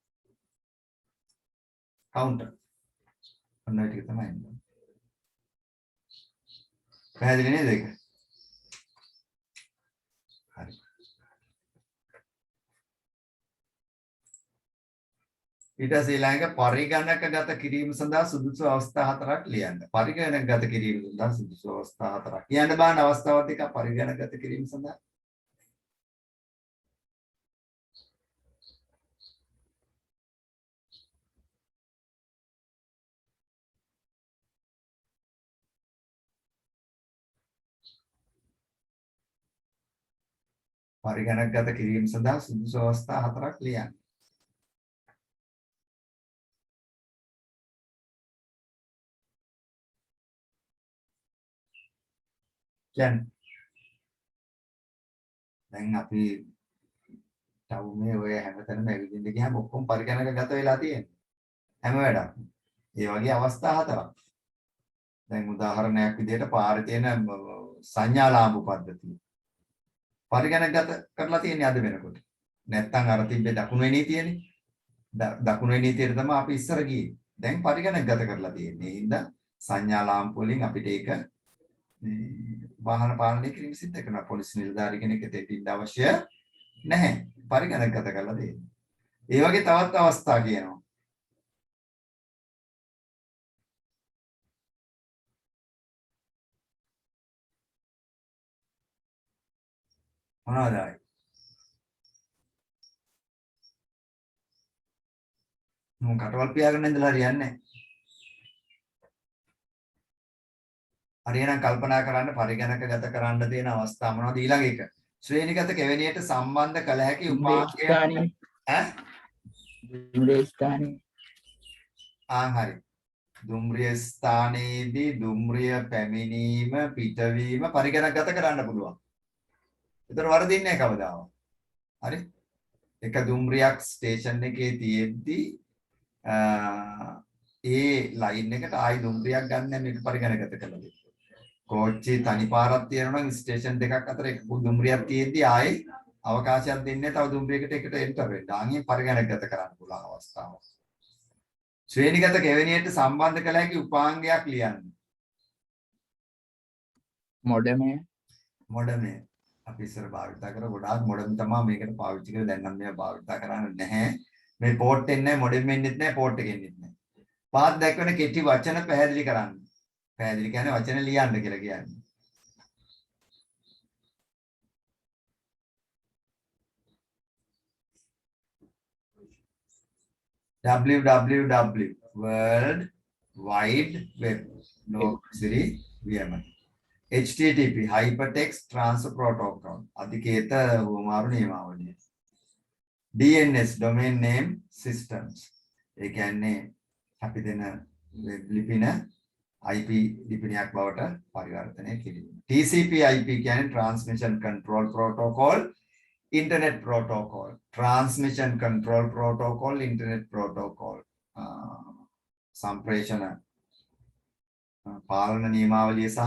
counter. ඔන්න ඒ ටික තමයි එන්නේ. පැහැදිලි නේද ඒක? හරි. ඊට පස්සේ ඊළඟ පරිගණකගත කිරීම සඳහා සුදුසු අවස්ථා හතරක් ලියන්න. පරිගණකගත කිරීම සඳහා සුදුසු අවස්ථා හතරක්. කියන්න බාන අවස්ථාව ටික පරිගණකගත කිරීම සඳහා. පරිගණකගත කිරීම සඳහා සුදුසු අවස්ථා හතරක් ලියන්න. දැන් අපි ටවුමේ ඔය හැමතැනම ඇවිදින්න ගියාම ඔක්කොම පරිගණකගත වෙලා තියෙනවා. හැම වැඩක්ම. ඒ වගේ අවස්ථා හතරක්. දැන් උදාහරණයක් විදිහට පාරේ තියෙන සංඥා ලාම්පු පද්ධතිය. පරිගණකගත කරලා තියෙන්නේ අද වෙනකොට. නැත්තම් අර තිබ්බේ දකුණු වෙණී තියෙන්නේ. දකුණු වෙණීතියට තමයි අපි ඉස්සර ගියේ. දැන් පරිගණකගත කරලා තියෙන්නේ. ඒ හින්දා සංඥා ලාම්පු වලින් අපිට ඒක වාහන පාලනය කිරීම සිද්ධ කරනවා. පොලිස් නිලධාරී කෙනෙක් එතෙන්ට අවශ්‍ය නැහැ. පරිගණකගත කරලා දෙන්නේ. ඒ වගේ තවත් අවස්ථා කියනවා. මොනවද ආයි? මම කටවල් පියාගෙන ඉඳලා හරියන්නේ නැහැ. හරියනම් කල්පනා කරන්න පරිගණකගත කරන්න තියෙන අවස්ථා මොනවද ඊළඟ එක? ශ්‍රේණිගත කෙවෙනියට සම්බන්ධ කළ හැකි උපාංකය ඈ? දුම්රිය ස්ථානයේ. හරි. දුම්රිය ස්ථානයේදී දුම්රිය පැමිණීම පිටවීම පරිගණකගත කරන්න පුළුවන්. ඒතර වරදින්නේ නැහැ කවදාවත්. හරි? එක දුම්රියක් ස්ටේෂන් එකේ තියෙද්දි ඒ ලයින් එකට ආයි දුම්රියක් ගන්න මේක පරිගණකගත කළා. කෝච්චි තනි පාරක් තියෙනවා නම් ස්ටේෂන් දෙකක් අතර එක දුම්රියක් තියෙද්දි ආයි අවකාශයක් දෙන්නේ තව දුම්රියකට එකට එන්ටර් වෙන්න. ආන්ගේ පරිගණකගත කරන්න පුළුවන් අවස්ථාවක්. ශ්‍රේණිගත කෙවෙනියට සම්බන්ධ කළ හැකි උපාංගයක් ලියන්න. මොඩමේ මොඩමේ අපි ඉස්සර භාවිත කර ගොඩාක් මොඩම් තමයි මේකට පාවිච්චි කරලා දැන් නම් මේවා භාවිත කරන්නේ නැහැ. මේ පෝට් එකෙන් නැහැ මොඩම් එන්නෙත් නැහැ පෝට් එකෙන් එන්නෙත් නැහැ. පාත් දැක්වෙන කෙටි වචන පැහැදිලි කරන්න. පැහැදිලි කියන්නේ වචන ලියන්න කියලා කියන්නේ. www world wide web ලෝකසිරි වියම http hypertext transfer protocol අධිකේත හුවමාරු නියමාවලිය DNS domain name systems ඒ කියන්නේ අපි දෙන ලිපින IP ලිපිනයක් බවට පරිවර්තනය කිරීම TCP IP කියන්නේ transmission control protocol internet protocol transmission control protocol internet protocol සම්ප්‍රේෂණ පාලන නියමාවලිය සහ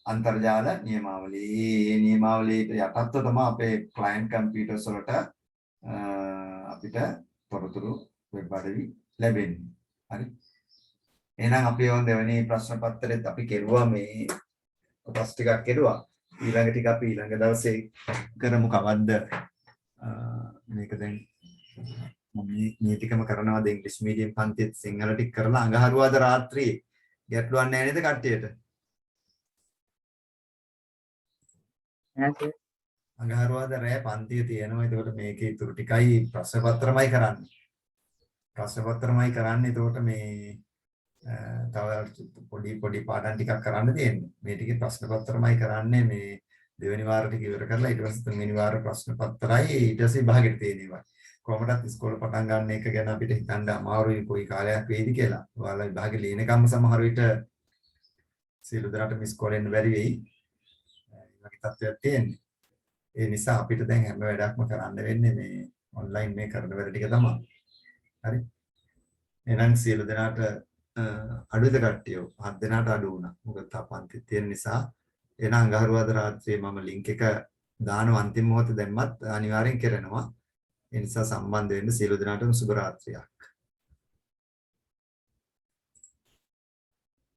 අන්තර්ජාල නියමාවලිය. මේ නියමාවලියට යටත්ව තමයි අපේ ක්ලයන්ට් කම්පියුටර්ස් වලට අපිට තොරතුරු වෙබ් අඩවි ලැබෙන්නේ. හරි. එහෙනම් අපි ඕන දෙවෙනි ප්‍රශ්න පත්‍රෙත් අපි කෙරුවා මේ කොටස් ටිකක් කෙරුවා. ඊළඟ ටික අපි ඊළඟ දවසේ කරමු කවද්ද මේක දැන් මම මේ ටිකම කරනවාද ඉංග්‍රීසි මීඩියම් පන්තියේ සිංහල ටික කරලා අඟහරුවාද රාත්‍රියේ ගැටලුවක් නැහැ නේද කට්ටියට? අඟහරුවාද රෑ පන්තිය තියෙනවා. ඒකට මේකේ ඉතුරු ටිකයි ප්‍රශ්න පත්‍රමයි කරන්නේ. ප්‍රශ්න පත්‍රමයි කරන්නේ. ඒකට මේ තව පොඩි පාඩම් ටිකක් කරන්න තියෙන්නේ. මේ ටිකේ ප්‍රශ්න පත්‍රමයි කරන්නේ මේ දෙවෙනි වාර ටික ඉවර කරලා ඊට පස්සේ තුන්වෙනි වාර ප්‍රශ්න පත්‍රයි ඊට පස්සේ විභාගෙට තියෙනවා. කොහොමදත් ඉස්කෝලේ පටන් ගන්න එක ගැන අපිට හිතන්න අමාරුයි කොයි කාලයක් වේවිද කියලා. ඔයාලා විභාගෙ ලියනකම්ම සමහර විට සියලු දෙනාට ඉස්කෝලේ එන්න බැරි වෙයි. ඒ වගේ තත්ත්වයක් තියෙන්නේ. ඒ නිසා අපිට දැන් හැම වැඩක්ම කරන්න වෙන්නේ මේ ඔන්ලයින් මේ කරන වැඩ ටික තමයි. හරි. එහෙනම් සියලු දෙනාට අඩුද කට්ටිය 7 දෙනාට අඩු වුණා. මොකද තාපන්ති තියෙන නිසා එන අඟහරුවාද රාත්‍රියේ මම ලින්ක් එක දානවා අන්තිම මොහොතේ දැම්මත් අනිවාර්යෙන් කරනවා. ඒ නිසා සම්බන්ධ වෙන්න සියලු දෙනාටම සුබ රාත්‍රියක්.